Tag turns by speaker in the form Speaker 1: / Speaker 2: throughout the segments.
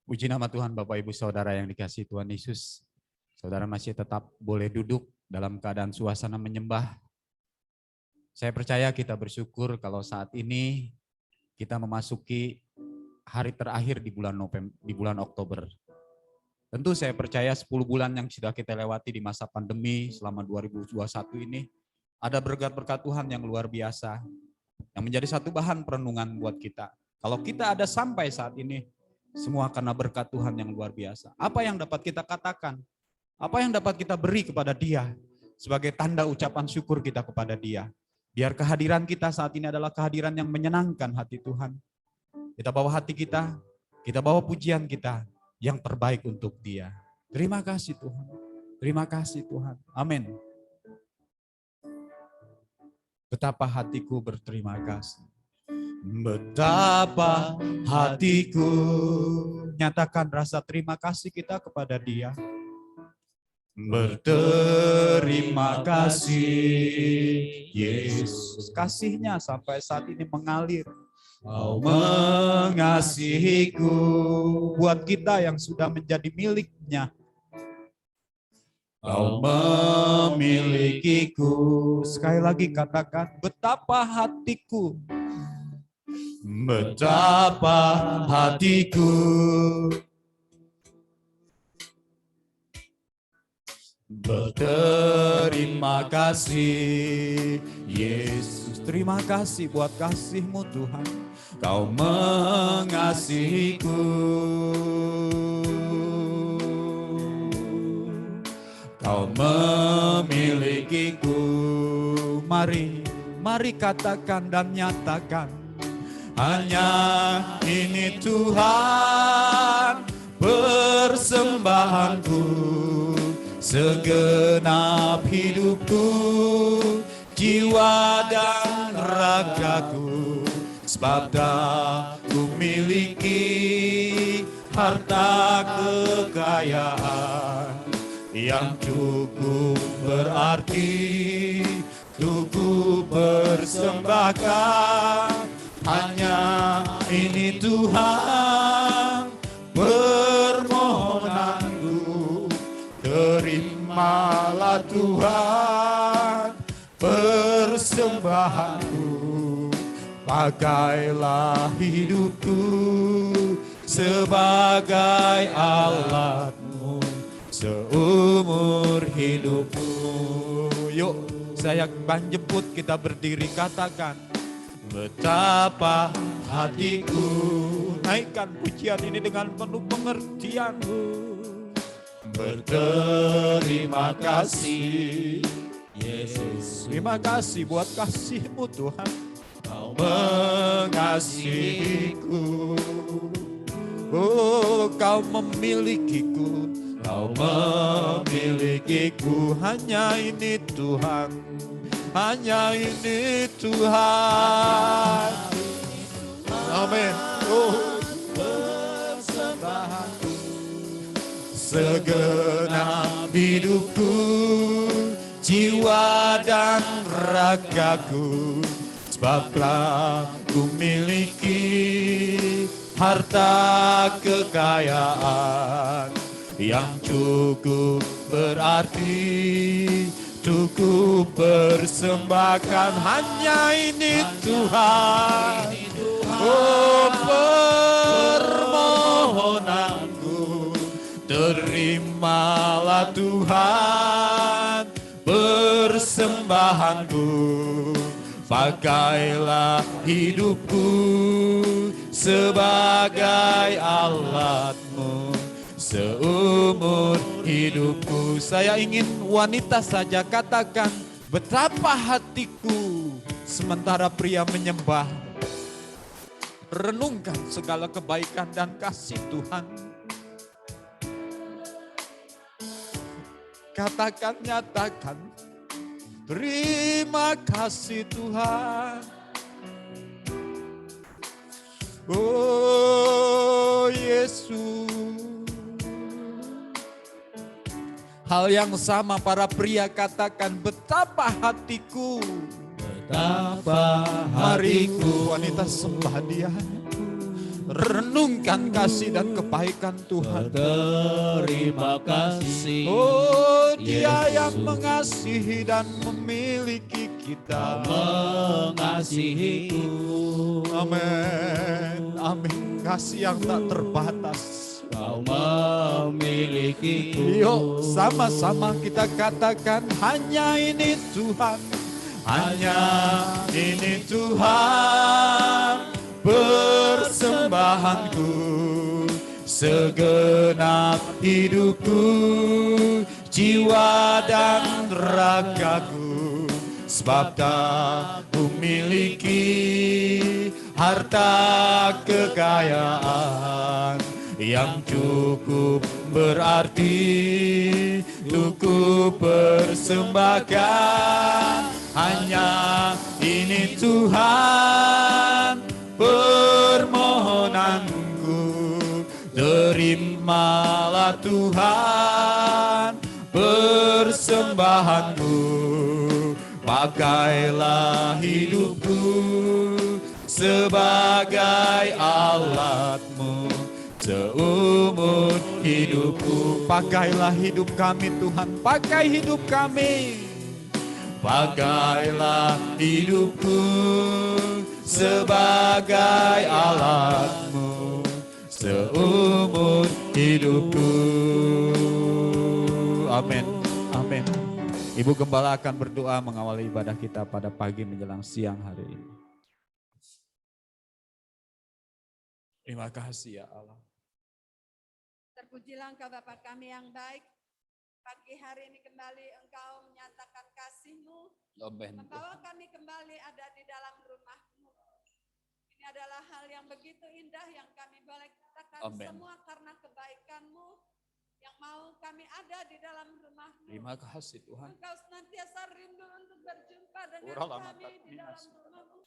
Speaker 1: Puji nama Tuhan Bapak Ibu Saudara yang dikasihi Tuhan Yesus. Saudara masih tetap boleh duduk dalam keadaan suasana menyembah. Saya percaya kita bersyukur kalau saat ini kita memasuki hari terakhir di bulan Oktober. Tentu saya percaya 10 bulan yang sudah kita lewati di masa pandemi selama 2021 ini ada berkat-berkat Tuhan yang luar biasa yang menjadi satu bahan perenungan buat kita. Kalau kita ada sampai saat ini, semua karena berkat Tuhan yang luar biasa. Apa yang dapat kita katakan? Apa yang dapat kita beri kepada Dia sebagai tanda ucapan syukur kita kepada Dia? Biar kehadiran kita saat ini adalah kehadiran yang menyenangkan hati Tuhan. Kita bawa hati kita bawa pujian kita yang terbaik untuk Dia. Terima kasih Tuhan. Terima kasih Tuhan. Amin. Betapa hatiku berterima kasih. Betapa hatiku nyatakan rasa terima kasih kita kepada Dia. Berterima kasih Yesus. Kasih-Nya sampai saat ini mengalir. Kau mengasihiku. Buat kita yang sudah menjadi milik-Nya. Kau memilikiku. Sekali lagi katakan, betapa hatiku. Betapa hatiku berterima kasih Yesus. Terima kasih buat kasih-Mu Tuhan. Kau mengasihiku. Kau memilikiku. Mari katakan dan nyatakan. Hanya ini Tuhan persembahanku, segenap hidupku, jiwa dan ragaku, sebab tak ku miliki harta kekayaan yang cukup berarti untuk ku persembahkan. Hanya ini Tuhan permohonanku, terimalah Tuhan persembahanku, pakailah hidupku sebagai alat-Mu seumur hidupku. Yuk saya jemput kita berdiri, katakan. Betapa hatiku. Naikkan pujian ini dengan penuh pengertian. Berterima kasih Yesus. Terima kasih buat kasih-Mu Tuhan. Kau mengasihiku. Oh, Kau memilikiku. Kau memilikiku. Hanya ini Tuhan. Hanya ini Tuhan. Amin. Oh, persembahanku, segenap hidupku, jiwa dan ragaku, sebablah ku miliki harta kekayaan yang cukup berarti ku persembahkan. Hanya ini Tuhan. Oh, permohonanku, terimalah Tuhan persembahanku, pakailah hidupku sebagai alat-Mu seumur hidupku. Saya ingin wanita saja katakan, betapa hatiku sementara pria menyembah. Renungkan segala kebaikan dan kasih Tuhan. Katakan, nyatakan, terima kasih Tuhan. Oh Yesus. Hal yang sama para pria katakan, betapa hatiku. Betapa hatiku. Mari wanita sembah Dia. renungkan kasih dan kebaikan Tuhan.
Speaker 2: Terima kasih.
Speaker 1: Oh, Dia
Speaker 2: Yesus.
Speaker 1: yang mengasihi dan memiliki kita.
Speaker 2: Mengasihiku.
Speaker 1: Amin. Amin. Kasih yang tak terbatas.
Speaker 2: Kau memilikiku.
Speaker 1: Yuk sama-sama kita katakan, hanya ini Tuhan. Hanya ini Tuhan persembahanku, segenap hidupku, jiwa dan ragaku. Sebab tak kumiliki harta kekayaan yang cukup berarti untuk ku persembahkan. Hanya ini Tuhan permohonanku, terimalah Tuhan persembahanku. Pakailah hidupku sebagai alatmu seumur hidupku. Pakailah hidup kami Tuhan, pakai hidup kami. Pakailah hidupku sebagai alatmu seumur hidupku. Amin. Amin. Ibu Gembala akan berdoa mengawali ibadah kita pada pagi menjelang siang hari ini. Terima kasih ya Allah.
Speaker 3: Terpujilah Engkau Bapa kami yang baik. Pagi hari ini kembali Engkau menyatakan kasih-Mu.
Speaker 1: Amin.
Speaker 3: Membawa kami kembali ada di dalam rumah-Mu. Ini adalah hal yang begitu indah yang kami boleh katakan. Amen. Semua karena kebaikan-Mu yang mau kami ada di dalam rumah-Mu.
Speaker 1: Terima kasih Tuhan.
Speaker 3: Engkau senantiasa rindu untuk berjumpa dengan kami di dalam rumah-Mu.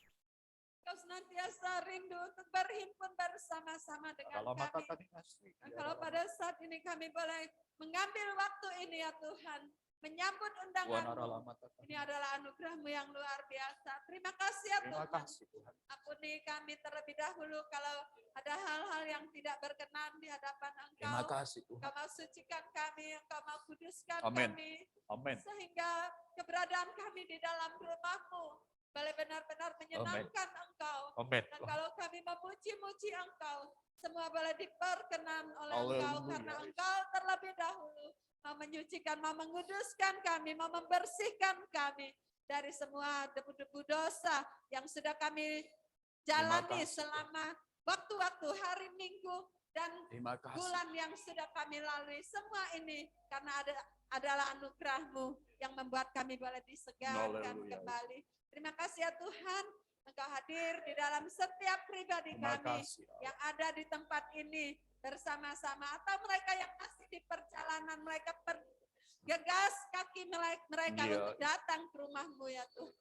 Speaker 3: Engkau senantiasa rindu untuk berhimpun bersama-sama dengan kami. Kalau pada saat ini kami boleh mengambil waktu ini ya Tuhan, menyambut undangan-Mu. Ini adalah anugerah-Mu yang luar biasa. Terima kasih ya Tuhan. Ampuni kami terlebih dahulu kalau ada hal-hal yang tidak berkenan di hadapan Engkau.
Speaker 1: Terima kasih Tuhan.
Speaker 3: Engkau mau sucikan kami, Engkau mau kuduskan
Speaker 1: Amen.
Speaker 3: kami.
Speaker 1: Amen.
Speaker 3: Sehingga keberadaan kami di dalam rumah-Mu boleh benar-benar menyenangkan Engkau.
Speaker 1: Amen.
Speaker 3: Dan kalau kami memuji-muji Engkau, semua boleh diperkenan oleh Engkau, karena Engkau terlebih dahulu mau menyucikan, mau menguduskan kami, mau membersihkan kami dari semua debu-debu dosa yang sudah kami jalani selama waktu-waktu hari Minggu dan bulan yang sudah kami lalui. Semua ini karena adalah anugerah-Mu yang membuat kami boleh disegarkan kembali. Terima kasih ya Tuhan, Engkau hadir di dalam setiap pribadi kami yang ada di tempat ini bersama-sama, atau mereka yang masih di perjalanan, mereka bergegas kaki mereka untuk datang ke rumah-Mu ya Tuhan,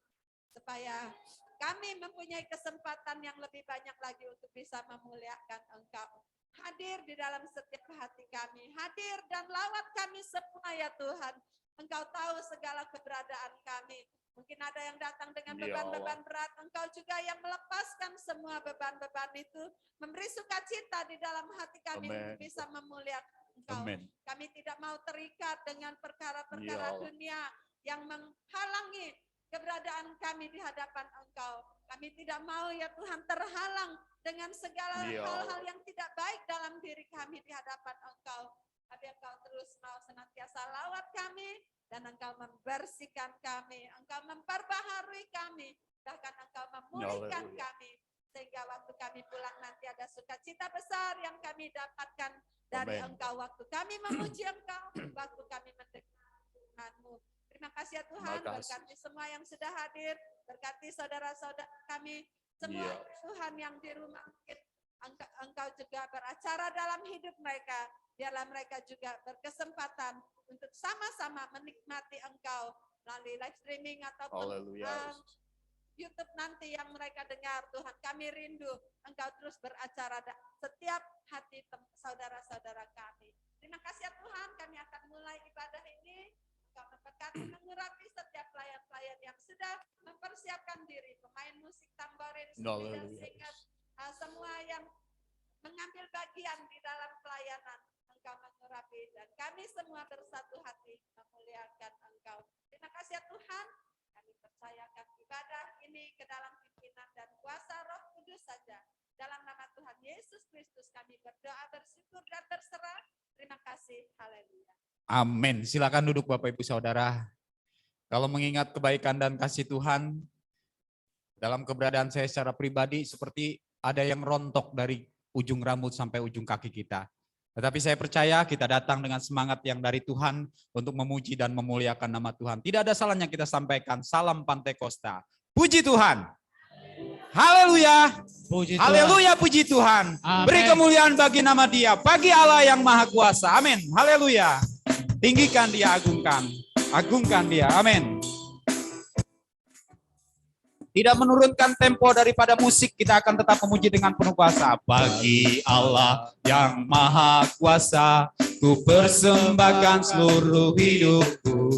Speaker 3: supaya kami mempunyai kesempatan yang lebih banyak lagi untuk bisa memuliakan Engkau. Hadir di dalam setiap hati kami, hadir dan lawat kami semua ya Tuhan. Engkau tahu segala keberadaan kami. Mungkin ada yang datang dengan beban-beban berat. Engkau juga yang melepaskan semua beban-beban itu. Memberi sukacita di dalam hati kami untuk bisa memuliakan Engkau. Amen. Kami tidak mau terikat dengan perkara-perkara dunia yang menghalangi keberadaan kami di hadapan Engkau. Kami tidak mau ya Tuhan terhalang dengan segala hal-hal yang tidak baik dalam diri kami di hadapan Engkau. Tapi Engkau terus mau senantiasa lawat kami, dan Engkau membersihkan kami, Engkau memperbaharui kami, bahkan Engkau memulihkan kami, sehingga waktu kami pulang nanti ada sukacita besar yang kami dapatkan dari Engkau, waktu kami memuji Engkau, waktu kami mendengar Tuhan-Mu. Terima kasih ya Tuhan, berkati semua yang sudah hadir, berkati saudara-saudara kami, semua Tuhan yang di rumah mungkin Engkau juga beracara dalam hidup mereka, biarlah mereka juga berkesempatan untuk sama-sama menikmati Engkau melalui live streaming ataupun YouTube nanti yang mereka dengar. Tuhan, kami rindu Engkau terus beracara setiap hati saudara-saudara kami. Terima kasih ya Tuhan, kami akan mulai ibadah ini. Engkau memberkati, mengurapi setiap pelayan-pelayan yang sudah mempersiapkan diri, pemain musik tamborin, dan singers, semua yang kanan, Engkau mengurapi, dan kami semua bersatu hati memuliakan Engkau. Terima kasih ya Tuhan, kami percayakan ibadah ini ke dalam pimpinan dan kuasa Roh Kudus saja. Dalam nama Tuhan Yesus Kristus kami berdoa, bersyukur dan berserah. Terima kasih. Haleluya.
Speaker 1: Amin. Silakan duduk Bapak Ibu Saudara. Kalau mengingat kebaikan dan kasih Tuhan, dalam keberadaan saya secara pribadi seperti ada yang rontok dari ujung rambut sampai ujung kaki kita. Tetapi saya percaya kita datang dengan semangat yang dari Tuhan untuk memuji dan memuliakan nama Tuhan. Tidak ada salahnya kita sampaikan salam Pantekosta. Puji Tuhan. Haleluya.
Speaker 2: Puji Tuhan.
Speaker 1: Haleluya, puji Tuhan.
Speaker 2: Amen.
Speaker 1: Beri kemuliaan bagi nama Dia, bagi Allah yang Maha Kuasa. Amin. Haleluya. Tinggikan Dia, agungkan. Agungkan Dia. Amin. Tidak menurunkan tempo daripada musik, kita akan tetap memuji dengan penuh kuasa. Bagi Allah yang Maha Kuasa, ku persembahkan seluruh hidupku.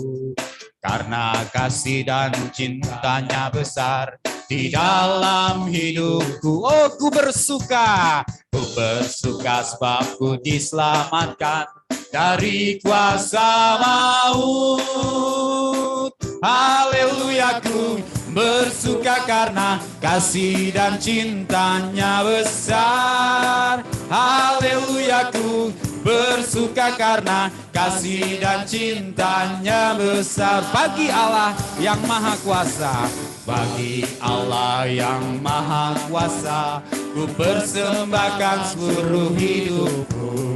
Speaker 1: Karena kasih dan cintanya besar di dalam hidupku. Oh, ku bersuka sebab ku diselamatkan dari kuasa maut. Haleluya, ku bersuka karena kasih dan cintanya besar. Haleluya, ku bersuka karena kasih dan cintanya besar. Bagi Allah yang Maha Kuasa, bagi Allah yang Maha Kuasa, ku persembahkan seluruh hidupku.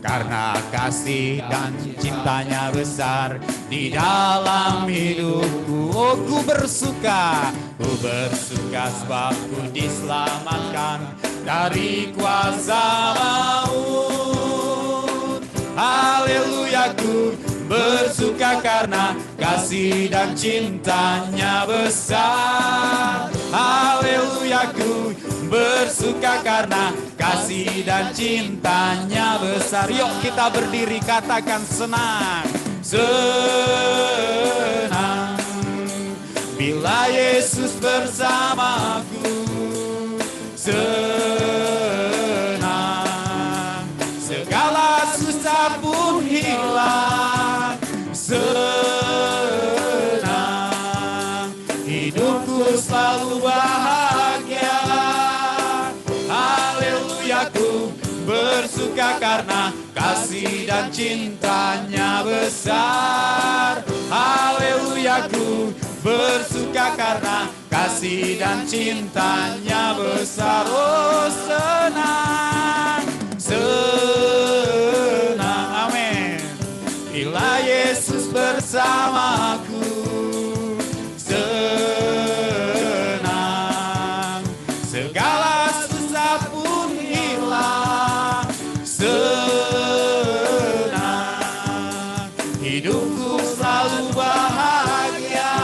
Speaker 1: Karena kasih dan cintanya besar di dalam hidupku. Oh, ku bersuka sebab ku diselamatkan dari kuasa maut. Haleluya, ku bersuka karena kasih dan cintanya besar. Haleluya, ku bersuka karena kasih dan cintanya besar. Yuk kita berdiri, katakan senang. Senang bila Yesus bersamaku. Senang segala susah pun hilang. Senang hidupku selalu bahagia. Haleluya, ku bersuka karena kasih dan cintanya besar. Haleluya, ku bersuka karena kasih dan cintanya besar. Oh, senang, senang, amin. Bila Yesus bersamaku. Senang, segala susah pun hilang. Senang, hidupku selalu bahagia.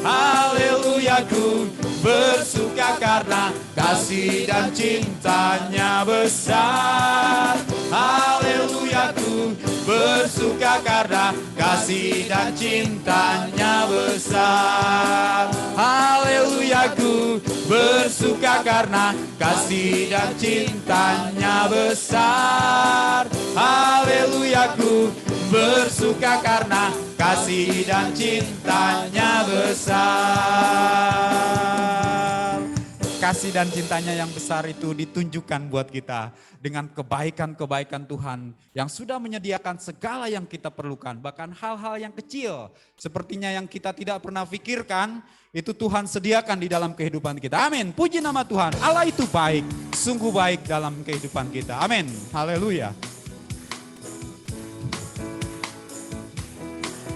Speaker 1: Haleluya, ku bersuka karena kasih dan cintanya besar. Haleluya, ku bersuka karena kasih dan cintanya besar. Haleluya, ku bersuka karena kasih dan cintanya besar. Haleluya, ku bersuka karena kasih dan cintanya besar. Kasih dan cintanya yang besar itu ditunjukkan buat kita dengan kebaikan-kebaikan Tuhan yang sudah menyediakan segala yang kita perlukan. Bahkan hal-hal yang kecil sepertinya yang kita tidak pernah pikirkan, itu Tuhan sediakan di dalam kehidupan kita. Amin. Puji nama Tuhan. Allah itu baik, sungguh baik dalam kehidupan kita. Amin. Haleluya.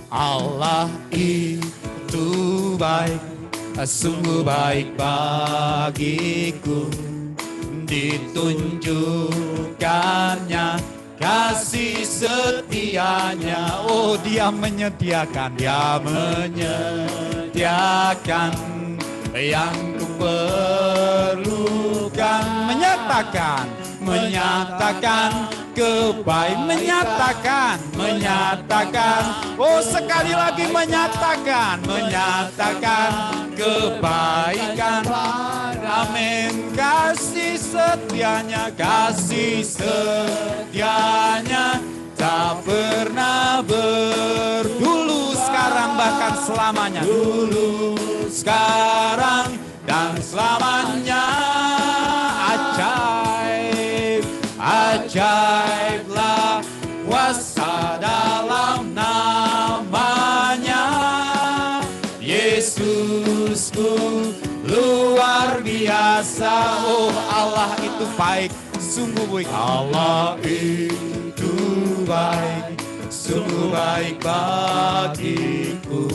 Speaker 1: Allah itu baik, sungguh baik bagiku. Ditunjukkannya kasih setianya. Oh, Dia menyediakan yang ku perlukan. menyatakan kebaikan, menyatakan, oh sekali lagi menyatakan kebaikan. Amin. Kasih setianya tak pernah dulu, sekarang, bahkan selamanya. Dulu, sekarang, dan selamanya. Ajaiblah kuasa dalam namanya. Yesusku luar biasa. Oh, Allah itu baik, sungguh baik. Allah itu baik, sungguh baik bagiku.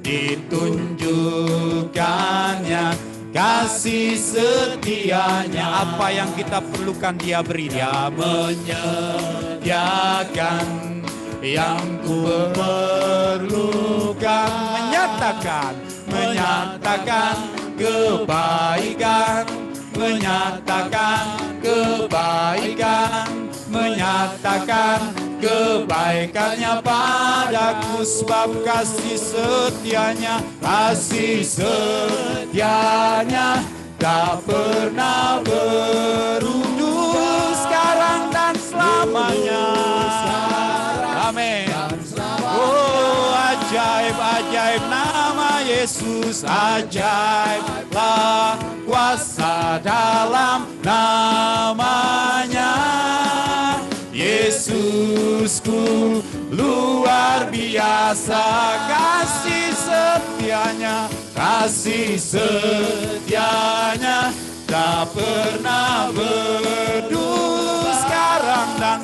Speaker 1: Ditunjukkannya kasih setianya. Apa yang kita perlukan Dia beri. Dia menyediakan yang ku perlukan. Menyatakan kebaikan, menyatakan kebaikannya padaku, sebab kasih setianya tak pernah berhenti, sekarang dan selamanya. Amin. Oh, ajaib nama Yesus, ajaiblah kuasa dalam namanya. Yesusku luar biasa, kasih setianya tak pernah berdulu, sekarang dan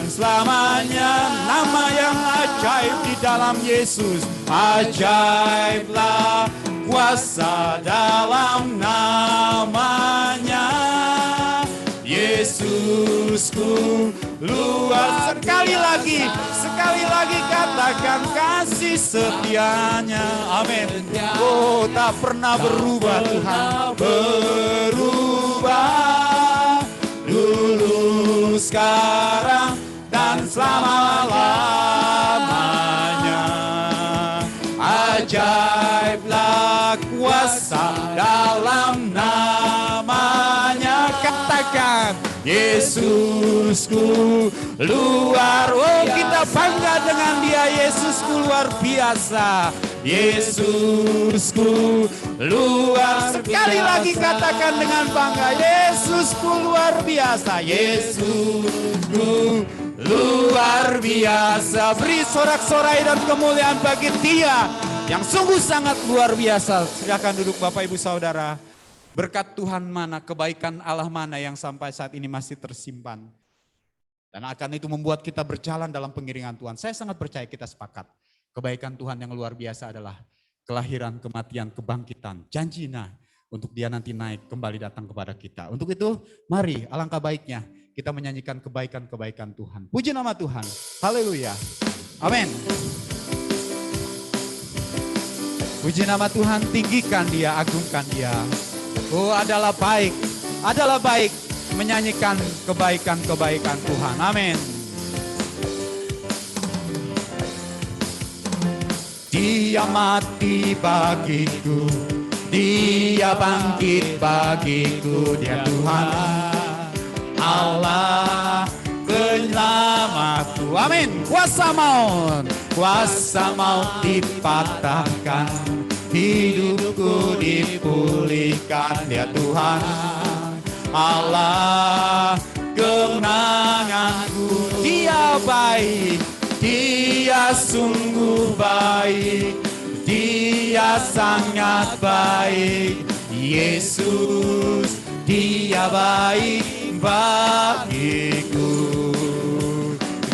Speaker 1: selamanya. Nama yang ajaib di dalam Yesus, ajaiblah kuasa dalam namanya. Yesusku luar. Sekali lagi katakan kasih setianya. Amin. Oh, tak pernah berubah Tuhan, berubah dulu, sekarang, dan selama-lamanya. Ajaiblah kuasa dalam namanya. Katakan Yesusku luar. Oh, kita bangga dengan Dia. Yesusku luar biasa. Yesusku luar. Sekali lagi katakan dengan bangga, Yesusku luar biasa. Yesusku luar biasa. Beri sorak-sorai dan kemuliaan bagi Dia yang sungguh sangat luar biasa. Silakan duduk Bapak Ibu Saudara. Berkat Tuhan mana, kebaikan Allah mana yang sampai saat ini masih tersimpan. Dan akan itu membuat kita berjalan dalam pengiringan Tuhan. Saya sangat percaya, kita sepakat. Kebaikan Tuhan yang luar biasa adalah kelahiran, kematian, kebangkitan. Janjinya untuk Dia nanti naik kembali datang kepada kita. Untuk itu mari, alangkah baiknya kita menyanyikan kebaikan-kebaikan Tuhan. Puji nama Tuhan. Haleluya. Amin. Puji nama Tuhan, tinggikan Dia, agungkan Dia. Oh, adalah baik menyanyikan kebaikan-kebaikan Tuhan. Amin. Dia mati bagiku, Dia bangkit bagiku, Dia Tuhan Allah penyelamatku. Amin. Kuasa maut dipatahkan, hidupku dipulihkan, Dia Tuhan Allah kemenanganku. Dia baik, Dia sungguh baik, Dia sangat baik. Yesus, Dia baik bagiku.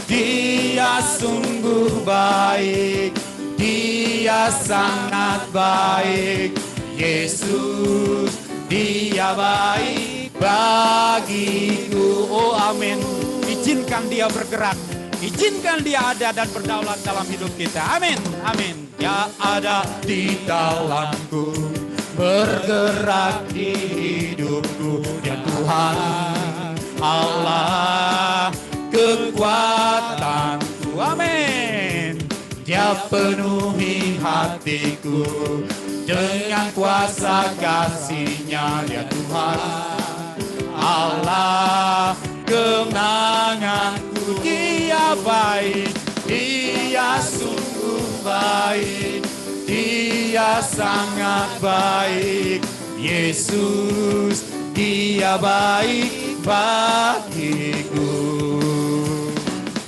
Speaker 1: Dia sungguh baik, Dia sangat baik. Yesus, Dia baik bagiku. Oh amin. Izinkan Dia bergerak, izinkan Dia ada dan berdaulat dalam hidup kita. Amin, amin. Dia ada di dalamku, bergerak di hidupku. Dia Tuhan Allah kekuatanku. Amin. Dia penuhi hatiku dengan kuasa kasih-Nya. Dia Tuhan Allah kemenanganku. Dia baik, Dia sungguh baik, Dia sangat baik. Yesus, Dia baik bagiku.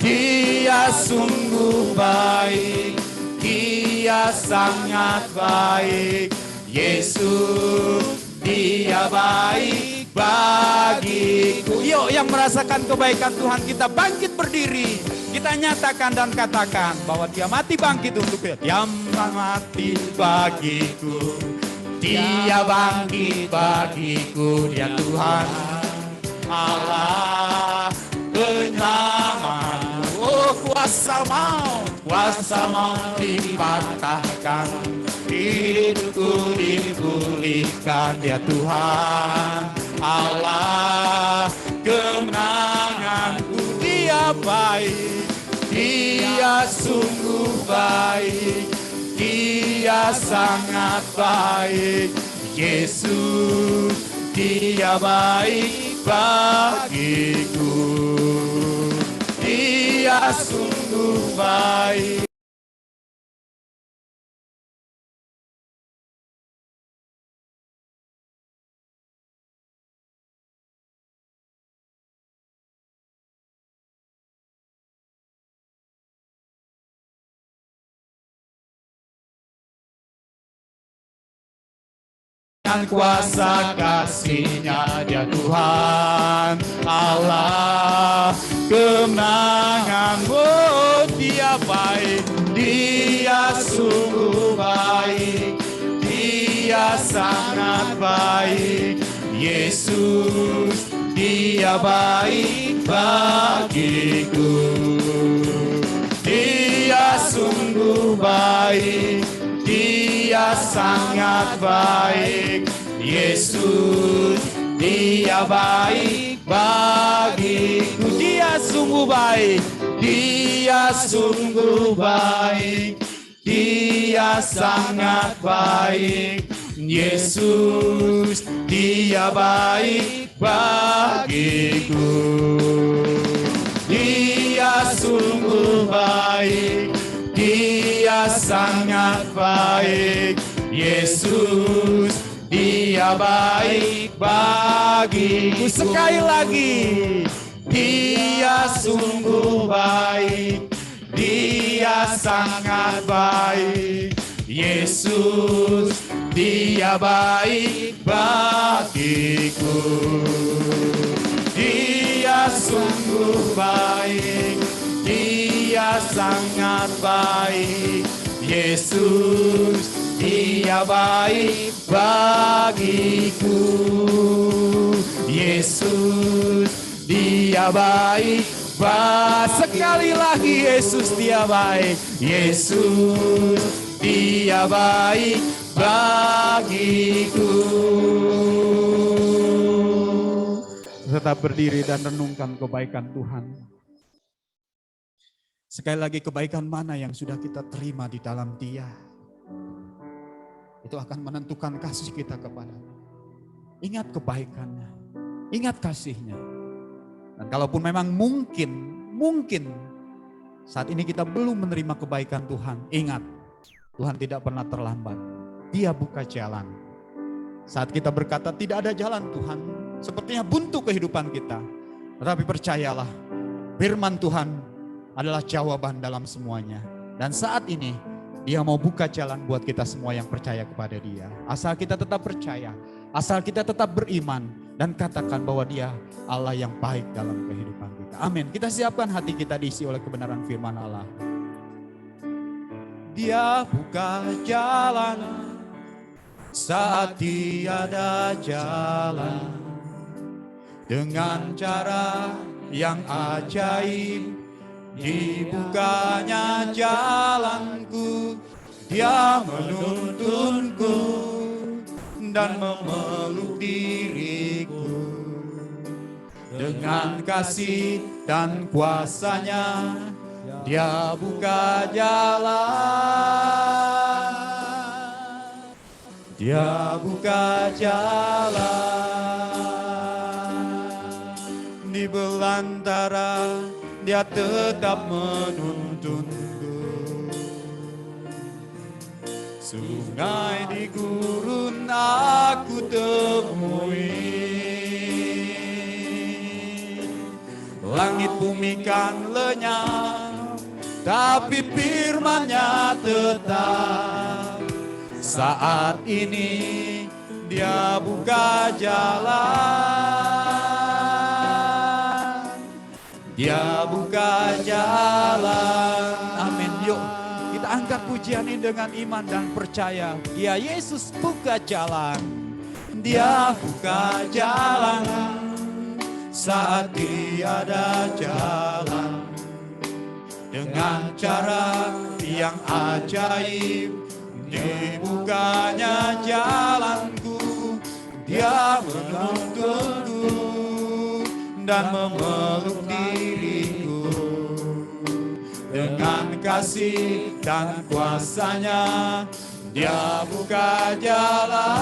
Speaker 1: Dia sungguh baik, Dia sangat baik. Yesus, Dia baik bagiku. Yuk yang merasakan kebaikan Tuhan, kita bangkit berdiri. Kita nyatakan dan katakan bahwa Dia mati bangkit untuk kita. Dia mati bagiku, Dia bangkit bagiku. Dia Tuhan Allah kemenangan. Oh, kuasa maut dipatahkan, hidupku dipulihkan. Dia Tuhan Allah kemenanganku. Dia baik, Dia sungguh baik, Dia sangat baik. Yesus, Dia baik bagiku. Dia sungguh baik. Dengan kuasa kasih-Nya. Dia Tuhan Allah kemenangan. Oh, Dia baik, Dia sungguh baik, Dia sangat baik. Yesus, Dia baik bagiku. Dia sungguh baik, Dia sangat baik. Yesus, Dia baik bagiku. Dia sungguh baik, Dia sungguh baik, Dia sangat baik. Yesus, Dia baik bagiku. Dia sungguh baik, Dia sangat baik. Yesus, Dia baik bagiku. Sekali lagi, Dia sungguh baik, Dia sangat baik. Yesus, Dia baik bagiku. Dia sungguh baik, Dia sangat baik. Yesus, Dia baik bagiku. Yesus, Dia baik sekali lagi. Yesus, Dia baik. Yesus, Dia baik bagiku. Tetap berdiri dan renungkan kebaikan Tuhan. Sekali lagi, kebaikan mana yang sudah kita terima di dalam Dia, itu akan menentukan kasih kita kepada-Nya. Ingat kebaikannya, ingat kasih-Nya. Dan kalaupun memang mungkin saat ini kita belum menerima kebaikan Tuhan, ingat, Tuhan tidak pernah terlambat. Dia buka jalan. Saat kita berkata tidak ada jalan Tuhan, sepertinya buntu kehidupan kita. Tetapi percayalah, firman Tuhan adalah jawaban dalam semuanya. Dan saat ini Dia mau buka jalan buat kita semua yang percaya kepada Dia. Asal kita tetap percaya, asal kita tetap beriman dan katakan bahwa Dia Allah yang baik dalam kehidupan kita. Amin. Kita siapkan hati kita diisi oleh kebenaran firman Allah. Dia buka jalan saat tiada jalan, dengan cara yang ajaib dibukanya jalanku. Dia menuntunku dan memeluk diriku. Dengan kasih dan kuasa-Nya, Dia buka jalan. Dia buka jalan. Di belantara Dia tetap menuntunku. Sungai di gurun aku temui. Langit bumi kan lenyap, tapi firman-Nya tetap. Saat ini Dia buka jalan. Dia buka jalan. Amin. Yuk kita angkat pujian ini dengan iman dan percaya. Dia Yesus buka jalan. Dia buka jalan. Saat tiada jalan. Dengan cara yang ajaib, dibukanya jalanku. Dia menuntunku dan memeluk diriku. Dengan kasih dan kuasa-Nya, Dia buka jalan.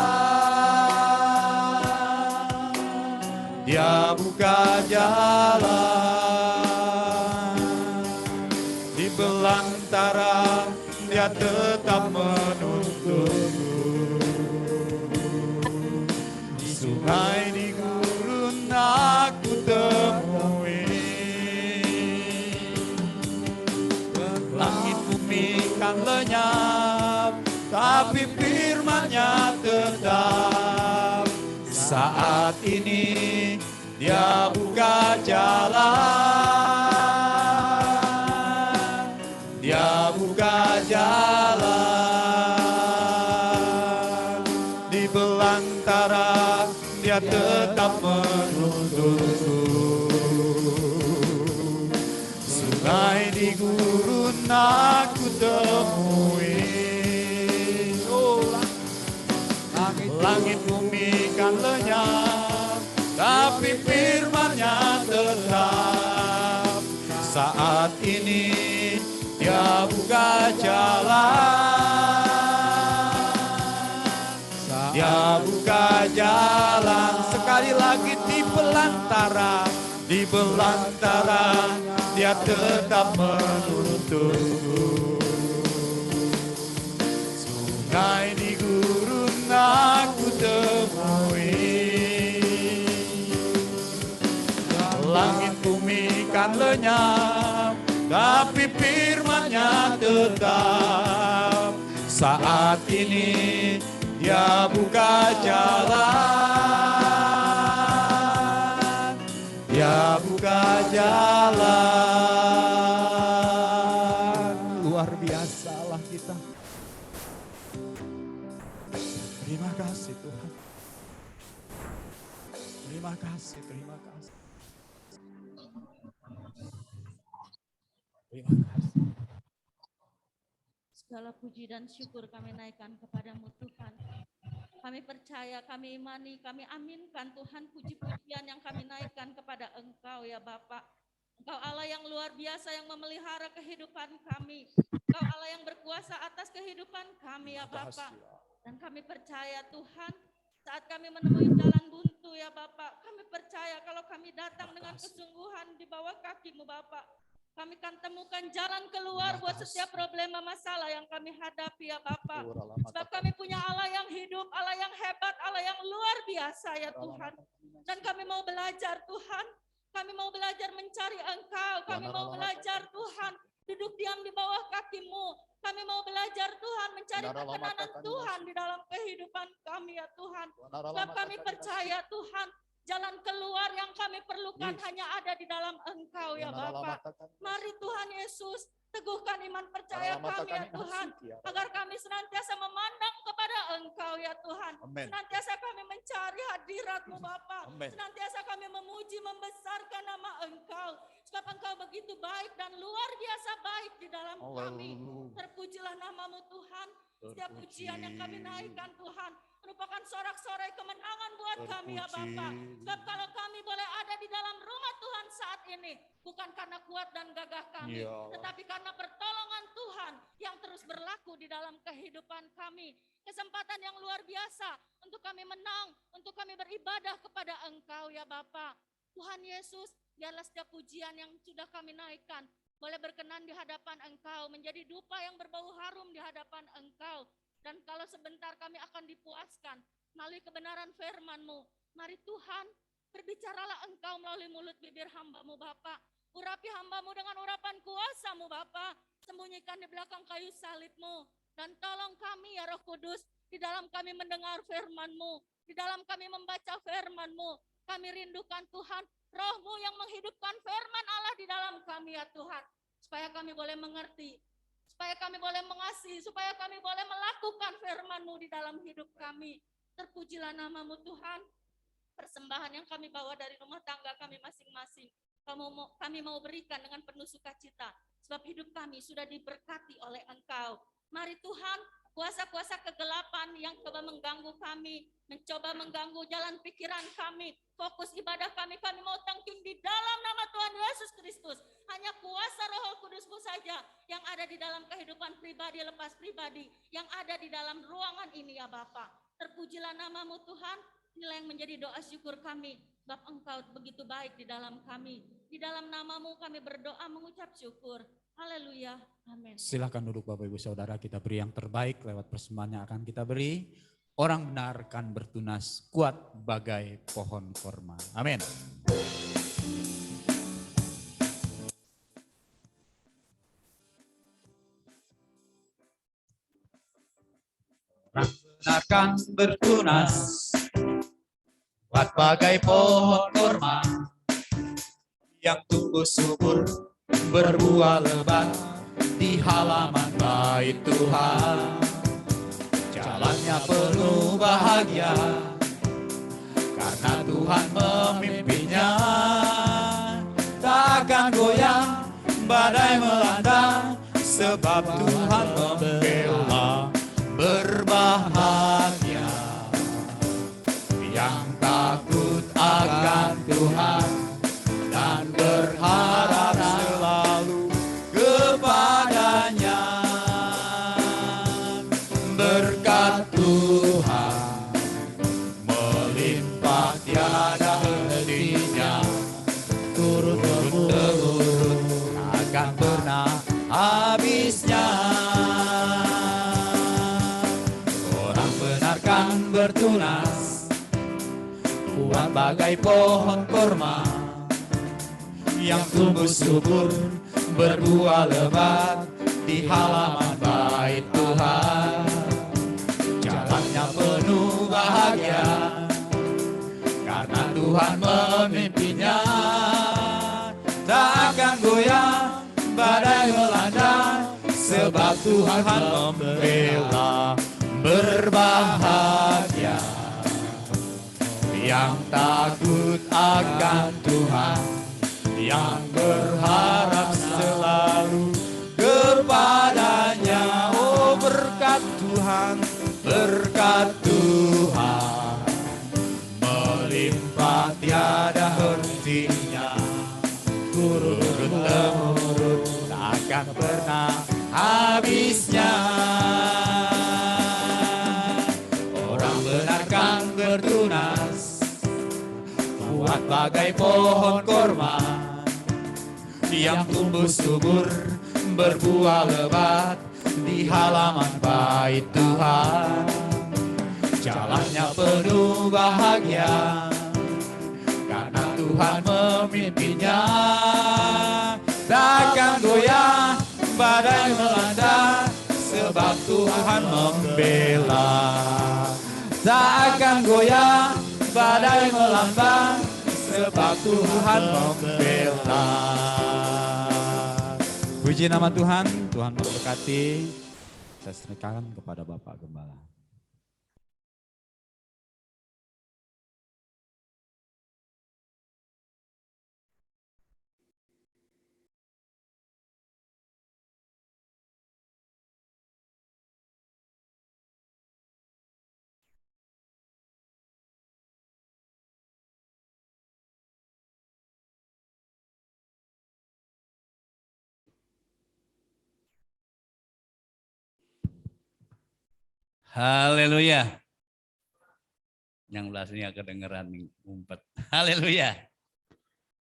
Speaker 1: Dia buka jalan. Di belantara Dia tetap menuntunku. Di sungai di gurun aku temui. Langit bumi kan lenyap, tapi firman-Nya tetap. Saat ini Dia buka jalan. Dia buka jalan. Di belantara Dia tetap menuntunku. Sungai di gurun aku temui. Oh, langit bumi kan lenyap, tapi firman-Nya tetap. Saat ini Dia buka jalan. Dia buka jalan. Sekali lagi di belantara. Di belantara Dia tetap menuntunku. Sungai di gurun aku temui. Langit bumi kan lenyap, tapi firman-Nya tetap. Saat ini Dia buka jalan. Dia buka jalan. Luar biasalah kita. Terima kasih Tuhan. Terima kasih, terima kasih. Terima kasih.
Speaker 4: Segala puji dan syukur kami naikkan kepadamu Tuhan. Kami percaya, kami imani, kami aminkan Tuhan puji-pujian yang kami naikkan kepada Engkau ya Bapa. Engkau Allah yang luar biasa yang memelihara kehidupan kami. Engkau Allah yang berkuasa atas kehidupan kami ya Bapa. Dan kami percaya Tuhan, saat kami menemui jalan buntu ya Bapa, kami percaya kalau kami datang dengan kesungguhan di bawah kaki-Mu Bapa, kami akan temukan jalan keluar buat setiap problema masalah yang kami hadapi ya Bapa. Sebab kami punya Allah yang hidup, Allah yang hebat, Allah yang luar biasa ya Tuhan. Dan kami mau belajar Tuhan, kami mau belajar mencari Engkau, kami mau belajar Tuhan, duduk diam di bawah kaki-Mu. Kami mau belajar Tuhan, mencari perkenanan Tuhan di dalam kehidupan kami ya Tuhan. Sebab kami percaya Tuhan, jalan keluar yang kami perlukan hanya ada di dalam Engkau ya Bapa. Mari Tuhan Yesus, teguhkan iman percaya kami ya Tuhan, agar kami senantiasa memandang kepada Engkau ya Tuhan. Senantiasa kami mencari hadirat-Mu Bapa. Senantiasa kami memuji, membesarkan nama Engkau. Sebab Engkau begitu baik dan luar biasa baik di dalam kami. Terpujilah nama-Mu Tuhan. Setiap pujian yang kami naikkan Tuhan merupakan sorak-sorai kemenangan buat kami ya Bapa. Sebab kalau kami boleh ada di dalam rumah Tuhan saat ini, bukan karena kuat dan gagah kami, tetapi karena pertolongan Tuhan yang terus berlaku di dalam kehidupan kami. Kesempatan yang luar biasa untuk kami menang, untuk kami beribadah kepada Engkau ya Bapa. Tuhan Yesus, biarlah setiap pujian yang sudah kami naikkan boleh berkenan di hadapan Engkau, menjadi dupa yang berbau harum di hadapan Engkau. Dan kalau sebentar kami akan dipuaskan melalui kebenaran firman-Mu, mari Tuhan, berbicaralah Engkau melalui mulut bibir hamba-Mu Bapa. Urapi hamba-Mu dengan urapan kuasa-Mu Bapa. Sembunyikan di belakang kayu salib-Mu. Dan tolong kami ya Roh Kudus, di dalam kami mendengar firman-Mu, di dalam kami membaca firman-Mu, kami rindukan Tuhan, Roh-Mu yang menghidupkan firman Allah di dalam kami ya Tuhan. Supaya kami boleh mengerti, supaya kami boleh mengasihi, supaya kami boleh melakukan firman-Mu di dalam hidup kami. Terpujilah nama-Mu Tuhan. Persembahan yang kami bawa dari rumah tangga kami masing-masing, kami mau berikan dengan penuh sukacita. Sebab hidup kami sudah diberkati oleh Engkau. Mari Tuhan, kuasa-kuasa kegelapan yang coba mengganggu kami, mencoba mengganggu jalan pikiran kami, fokus ibadah kami mau tangking di dalam nama Tuhan Yesus Kristus. Hanya kuasa Roh Kudus-Mu saja yang ada di dalam kehidupan pribadi lepas pribadi, yang ada di dalam ruangan ini ya Bapa. Terpujilah nama-Mu Tuhan, inilah yang menjadi doa syukur kami, sebab Engkau begitu baik di dalam kami. Di dalam nama-Mu kami berdoa mengucap syukur. Haleluya, amin.
Speaker 1: Silakan duduk Bapak Ibu Saudara, kita beri yang terbaik lewat persembahan yang akan kita beri. Orang benar kan bertunas kuat bagai pohon korma. Amin. Orang benar kan bertunas kuat bagai pohon korma yang tumbuh subur berbuah lebat di halaman bait Tuhan. Jalannya penuh bahagia karena Tuhan memimpinnya. Tak akan goyang badai melanda sebab Tuhan membela. Berbahagia yang takut akan Tuhan dan berharap selalu kepadanya. Berkat Tuhan melimpah tiada hentinya, turut-temurun takkan pernah habisnya. Orang benar kan bertunas kuat bagai pohon korma yang tumbuh subur berbuah lebat di halaman bait Tuhan. Jalannya penuh bahagia karena Tuhan memimpinnya. Tak akan goyang badai melanda sebab Tuhan membela. Berbahagia yang takut akan Tuhan, yang berharap selalu kepadanya. Oh, berkat Tuhan melimpah tiada hentinya, turut-temurun takkan pernah habisnya. Orang benar kan bertunas kuat bagai pohon korma yang tumbuh subur berbuah lebat di halaman bait Tuhan. Jalannya penuh bahagia karena Tuhan memimpinnya. Takkan goyah badai melanda sebab Tuhan membela. Takkan goyah badai melanda sebab Tuhan membela. Puji nama Tuhan, Tuhan memberkati. Saya serahkan kepada Bapak Gembala.
Speaker 2: Haleluya. Yang belasnya kedengeran ngumpet. Haleluya.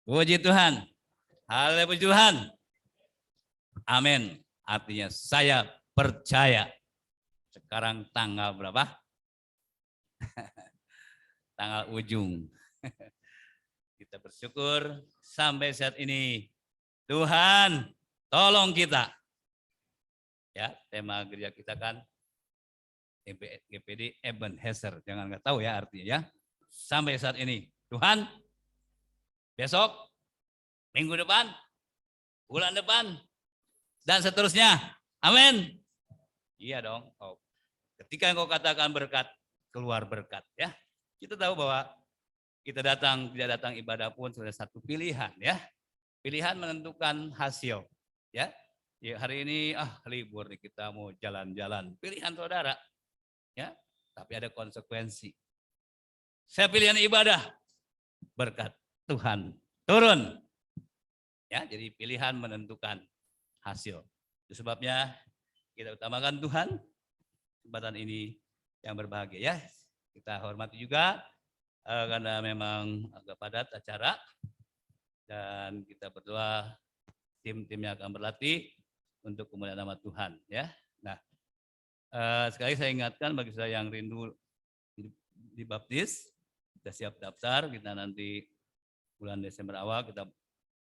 Speaker 2: Puji Tuhan. Haleluya, puji Tuhan. Amin. Artinya saya percaya. Sekarang tanggal berapa? Tanggal ujung. Kita bersyukur sampai saat ini. Tuhan tolong kita. Ya, tema gereja kita kan GPD Ebenezer. Jangan nggak tahu ya artinya ya. Sampai saat ini. Tuhan, besok, minggu depan, bulan depan, dan seterusnya. Amin. Iya dong. Oh. Ketika engkau katakan berkat, keluar berkat ya. Kita tahu bahwa kita datang, tidak datang ibadah pun sudah satu pilihan ya. Pilihan menentukan hasil ya. Ya hari ini libur nih kita mau jalan-jalan. Pilihan saudara ya. Tapi ada konsekuensi. Saya pilihan ibadah. Berkat Tuhan turun. Ya, jadi pilihan menentukan hasil. Itu sebabnya kita utamakan Tuhan. Kesempatan ini yang berbahagia ya. Kita hormati juga karena memang agak padat acara dan kita berdoa tim-timnya akan berlatih untuk kemuliaan nama Tuhan ya. Nah, sekali saya ingatkan bagi saya yang rindu dibaptis, kita siap daftar, kita nanti bulan Desember awal kita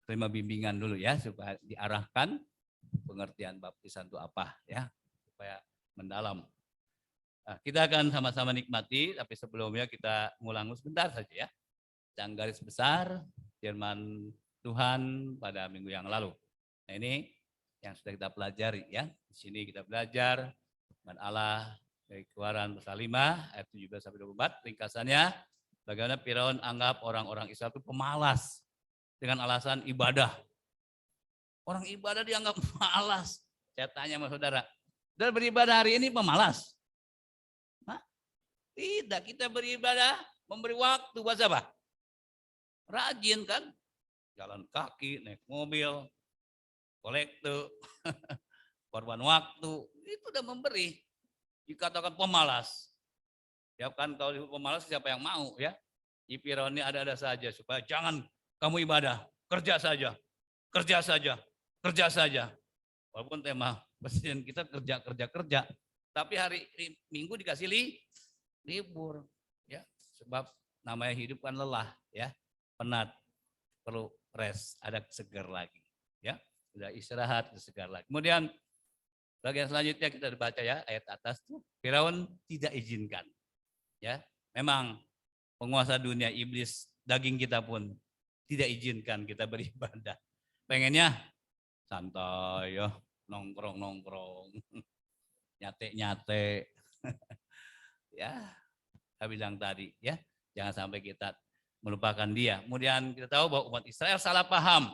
Speaker 2: terima bimbingan dulu ya supaya diarahkan pengertian baptisan itu apa ya supaya mendalam. Nah, kita akan sama-sama nikmati, tapi sebelumnya kita ngulang sebentar saja ya. Yang garis besar firman Tuhan pada minggu yang lalu. Nah ini yang sudah kita pelajari ya. Di sini kita belajar firman Allah dari Keluaran pasal 5 ayat 17 sampai 24. Ringkasannya bagaimana Firaun anggap orang-orang Israel itu pemalas dengan alasan ibadah. Orang ibadah dianggap malas. Saya tanya sama saudara, saudara beribadah hari ini pemalas? Tidak, kita beribadah, memberi waktu buat siapa? Rajin kan? Jalan kaki, naik mobil, kolektor, korban waktu, itu udah memberi. Dikatakan pemalas. Ya kan kalau pemalas siapa yang mau ya? Di Firaun ini ada-ada saja supaya jangan kamu ibadah, kerja saja, kerja saja, kerja saja. Walaupun tema presiden kita kerja, tapi hari Minggu dikasih libur ya, sebab namanya hidup kan lelah ya, penat, perlu rest, ada segar lagi ya, sudah istirahat segar lagi. Kemudian bagian selanjutnya kita baca ya ayat atas tuh, Firaun tidak izinkan ya, memang penguasa dunia iblis daging kita pun tidak izinkan kita beribadah, pengennya santai ya, nongkrong nyate ya, saya bilang tadi ya, jangan sampai kita melupakan dia. Kemudian kita tahu bahwa umat Israel salah paham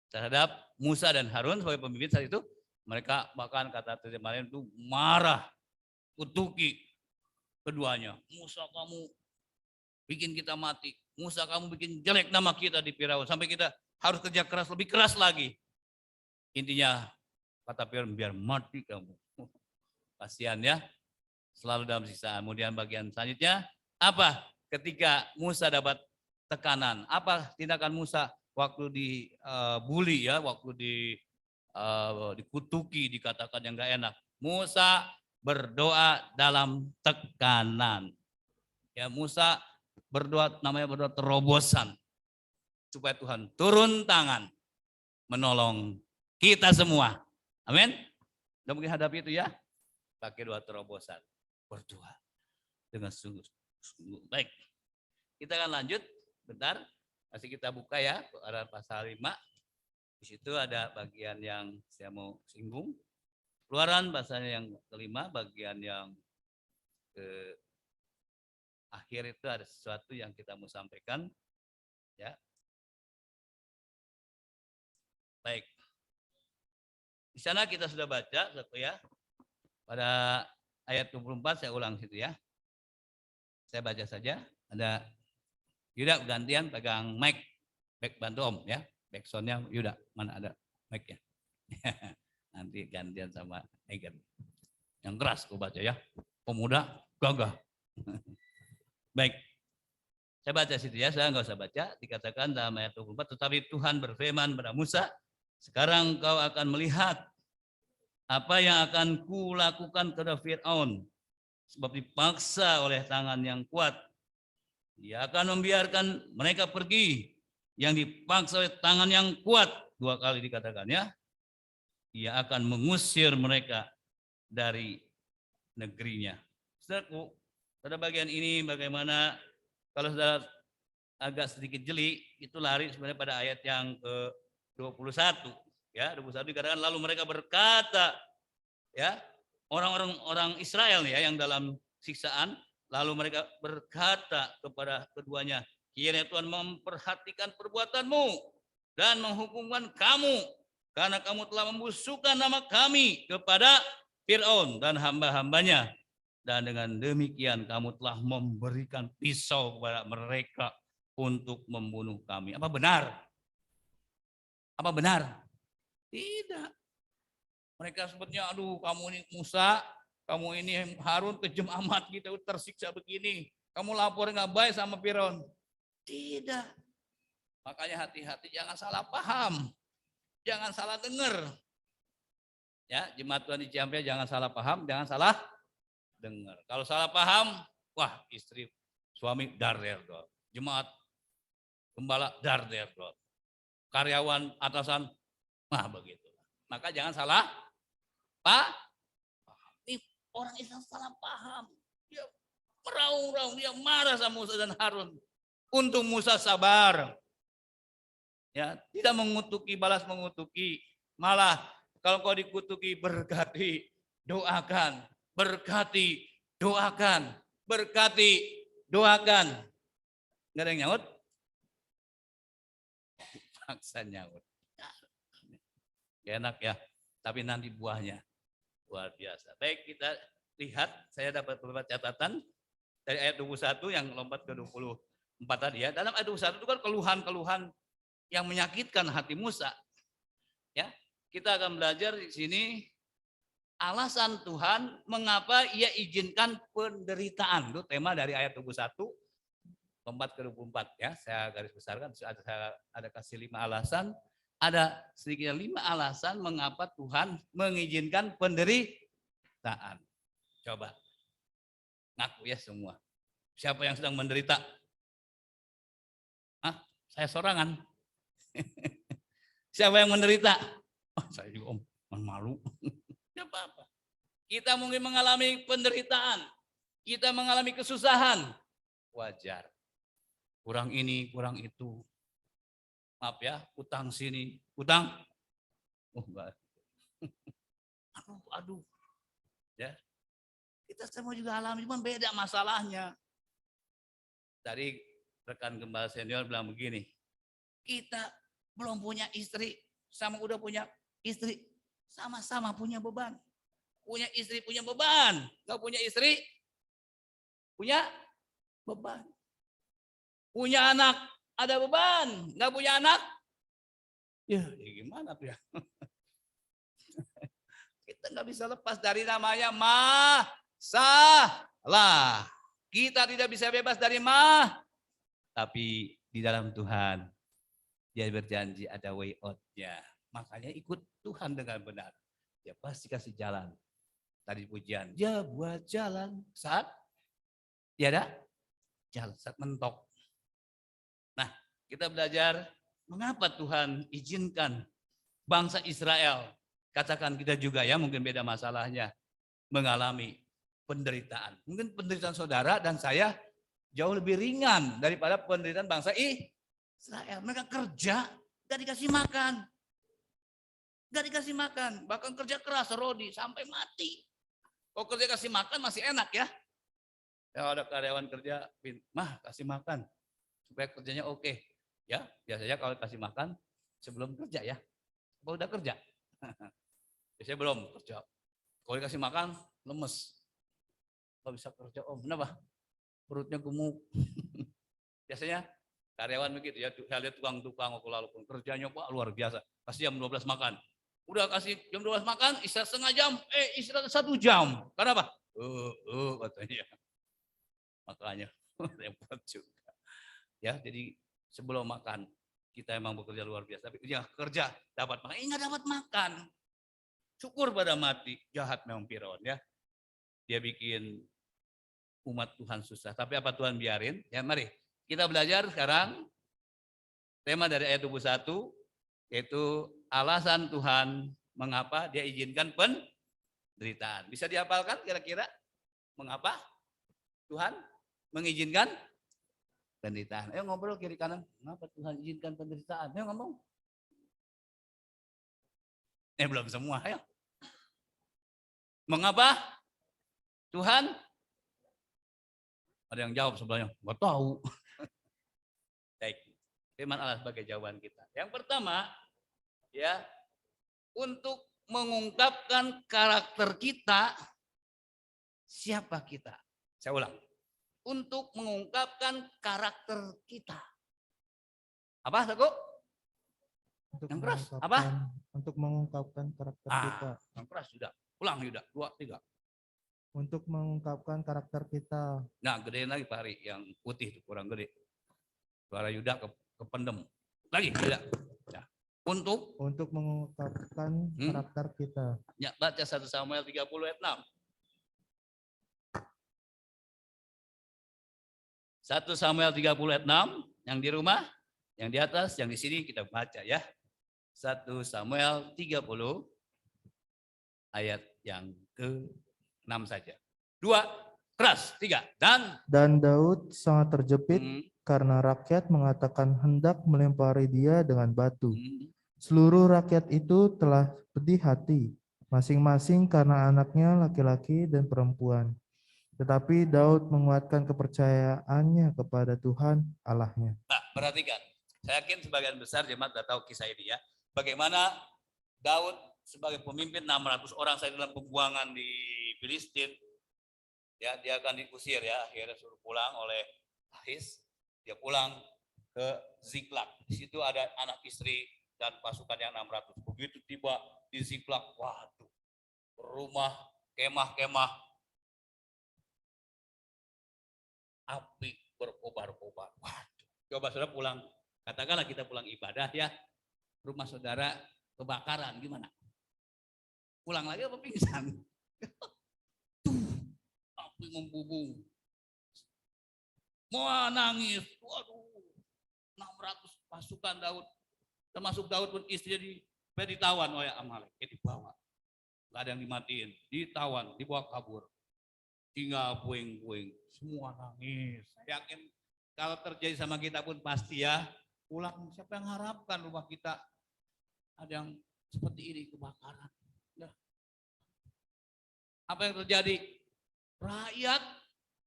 Speaker 2: terhadap Musa dan Harun sebagai pemimpin saat itu. Mereka bahkan kata kemarin itu marah, kutuki keduanya. Musa kamu bikin kita mati. Musa kamu bikin jelek nama kita di Firaun. Sampai kita harus kerja keras, lebih keras lagi. Intinya kata Firaun biar mati kamu. Kasihan ya. Selalu dalam siksaan. Kemudian bagian selanjutnya apa? Ketika Musa dapat tekanan, apa tindakan Musa waktu dibully ya, waktu dikutuki, dikatakan yang enggak enak. Musa berdoa dalam tekanan. Ya, Musa berdoa, namanya berdoa terobosan supaya Tuhan turun tangan menolong kita semua. Amin. Udah mungkin hadapi itu ya. Pakai doa terobosan. Berdoa dengan sungguh-sungguh. Baik, kita akan lanjut bentar. Masih kita buka ya, Keluaran pasal 5. Di situ ada bagian yang saya mau singgung. Keluaran pasal yang kelima, bagian yang ke akhir itu ada sesuatu yang kita mau sampaikan. Ya. Baik. Di sana kita sudah baca satu ya. Pada ayat 24 saya ulang situ ya. Saya baca saja. Ada Yuda gantian pegang mic. Back bantu Om ya. Back sound-nya Yuda. Mana ada mic-nya. Nanti gantian sama Egan. Yang keras aku baca ya. pemuda gagah. Baik, saya baca situ ya, saya nggak usah baca. Dikatakan dalam ayat 24, tetapi Tuhan berfirman pada Musa, sekarang kau akan melihat apa yang akan kulakukan kepada Fir'aun, sebab dipaksa oleh tangan yang kuat. Dia akan membiarkan mereka pergi, yang dipaksa oleh tangan yang kuat. 2 kali dikatakan ya. Ia akan mengusir mereka dari negerinya. Saudaraku, pada bagian ini bagaimana kalau saudara agak sedikit jeli, itu lari sebenarnya pada ayat yang ke-21. Ya, 21 dikatakan lalu mereka berkata, ya, orang Israel ya yang dalam siksaan, lalu mereka berkata kepada keduanya, kiranya Tuhan memperhatikan perbuatanmu dan menghukumkan kamu, karena kamu telah membusukkan nama kami kepada Fir'aun dan hamba-hambanya. Dan dengan demikian kamu telah memberikan pisau kepada mereka untuk membunuh kami. Apa benar? Apa benar? Tidak. Mereka sebutnya, aduh kamu ini Musa, kamu ini Harun kejam amat, kita tersiksa begini. Kamu lapor nggak baik sama Fir'aun. Tidak. Makanya hati-hati, jangan salah paham. Jangan salah dengar. Ya, jemaat Tuhan di Ciampea jangan salah paham, jangan salah dengar. Kalau salah paham, wah istri suami darder dong. Jemaat gembala darder dong. Karyawan atasan, nah begitu. Maka jangan salah paham. Ini orang Islam salah paham. Dia meraung-raung, dia marah sama Musa dan Harun. Untung Musa sabar. Ya, tidak mengutuki, balas mengutuki. Malah kalau kau dikutuki, berkati, doakan. Berkati, doakan. Berkati, doakan. Nggak ada yang nyaut? Paksa nyaut. Enak ya, tapi nanti buahnya luar biasa. Baik, kita lihat, saya dapat beberapa catatan dari ayat 21 yang lompat ke 24 tadi ya. Dalam ayat 21 itu kan keluhan-keluhan yang menyakitkan hati Musa. Ya, kita akan belajar di sini alasan Tuhan mengapa ia izinkan penderitaan. Itu tema dari ayat 21 lompat ke 24 ya. Saya garis besarkan, ada kasih 5 alasan. Ada sedikitnya 5 alasan mengapa Tuhan mengizinkan penderitaan. Coba ngaku ya semua. Siapa yang sedang menderita? Saya sorangan. Siapa yang menderita? Saya juga malu. Tidak apa-apa. Kita mungkin mengalami penderitaan. Kita mengalami kesusahan. Wajar. Kurang ini, kurang itu. Maaf ya, utang sini, utang. Oh enggak. Aduh. Ya. Kita semua juga alami, cuma beda masalahnya. Tadi rekan gembala senior bilang begini, kita belum punya istri, sama udah punya istri, sama-sama punya beban. Punya istri punya beban, nggak punya istri punya beban. Punya anak ada beban, nggak punya anak, ya gimana tuh ya? Kita nggak bisa lepas dari namanya masalah. Kita tidak bisa bebas dari tapi di dalam Tuhan Dia berjanji ada way out-nya. Makanya ikut Tuhan dengan benar. Dia pasti kasih jalan. Tadi pujian, dia buat jalan saat tiada jalan, saat mentok. Nah, kita belajar mengapa Tuhan izinkan bangsa Israel, katakan kita juga ya, mungkin beda masalahnya, mengalami penderitaan. Mungkin penderitaan saudara dan saya jauh lebih ringan daripada penderitaan bangsa Israel. Mereka kerja, gak dikasih makan. Gak dikasih makan, bahkan kerja keras, Rodi, sampai mati. Kalau kerja kasih makan masih enak ya. Ya ada karyawan kerja, mah kasih makan, supaya kerjanya oke. Ya, biasanya kalau kasih makan sebelum kerja ya. Kalau udah kerja, biasanya belum kerja. Kalau dikasih makan, lemes. Kalau bisa kerja, kenapa? Perutnya gemuk. Biasanya karyawan begitu ya, saya lihat tukang-tukang waktu lalu pun kerjanya Pak luar biasa. Kasih jam 12 makan. Udah kasih jam 12 makan, istirahat setengah jam, istirahat 1 jam. Kenapa? Katanya. Makanya repot juga. Ya, jadi sebelum makan kita emang bekerja luar biasa, tapi ya kerja dapat makan, nggak dapat makan. Syukur pada mati, jahat memang Firaun ya. Dia bikin umat Tuhan susah. Tapi apa Tuhan biarin? Ya mari kita belajar sekarang tema dari ayat 21 yaitu alasan Tuhan mengapa dia izinkan penderitaan. Bisa dihafalkan kira-kira mengapa Tuhan mengizinkan penderitaan? Ayo ngobrol kiri kanan. Mengapa Tuhan izinkan penderitaan? Ayo ngomong. Belum semua. Ayo. Mengapa Tuhan? Ada yang jawab sebelahnya. Nggak tahu. Baik. Firman Allah sebagai jawaban kita. Yang pertama, ya, untuk mengungkapkan karakter kita, siapa kita? Saya ulang. Untuk mengungkapkan karakter kita. Apa, Saku?
Speaker 5: Untuk
Speaker 2: Yang keras,
Speaker 5: mengungkapkan-
Speaker 2: apa?
Speaker 5: Untuk mengungkapkan karakter kita.
Speaker 2: Yang keras sudah. Ulang Yuda, 2, 3.
Speaker 5: Untuk mengungkapkan karakter kita.
Speaker 2: Nah, gedein lagi Pak Hari, yang putih itu kurang gede. Suara Yuda kependem. Lagi Yuda. Ya. Untuk
Speaker 5: Mengungkapkan karakter kita.
Speaker 2: ya, baca 1 Samuel 30 ayat 6. 1 Samuel 30 ayat 6, yang di rumah, yang di atas, yang di sini kita baca ya. 1 Samuel 30 ayat yang ke-6 saja. 2, keras, 3,
Speaker 5: Dan Daud sangat terjepit karena rakyat mengatakan hendak melempari dia dengan batu. Seluruh rakyat itu telah pedih hati, masing-masing karena anaknya laki-laki dan perempuan. Tetapi Daud menguatkan kepercayaannya kepada Tuhan Allahnya.
Speaker 2: Nah, perhatikan. Saya yakin sebagian besar jemaat sudah tahu kisah ini ya. Bagaimana Daud sebagai pemimpin 600 orang saya dalam pembuangan di Filistin. Ya, dia akan diusir ya, akhirnya suruh pulang oleh Ahis. Dia pulang ke Ziklag. Di situ ada anak istri dan pasukan yang 600. Begitu tiba di Ziklag, waduh, rumah kemah-kemah, api berkobar-kobar. Waduh, coba saudara pulang, katakanlah kita pulang ibadah ya, rumah saudara kebakaran, gimana? Pulang lagi apa pingsan? Api membubung. Mau nangis, waduh, 600 pasukan Daud, termasuk Daud pun istrinya ditawan oleh Amalek, dibawa. Gak ada yang dimatiin, ditawan, dibawa kabur. Tinggal puing-puing, semua nangis. Saya yakin kalau terjadi sama kita pun pasti ya, pulang siapa yang harapkan rumah kita ada yang seperti ini kebakaran. Ya. Apa yang terjadi? Rakyat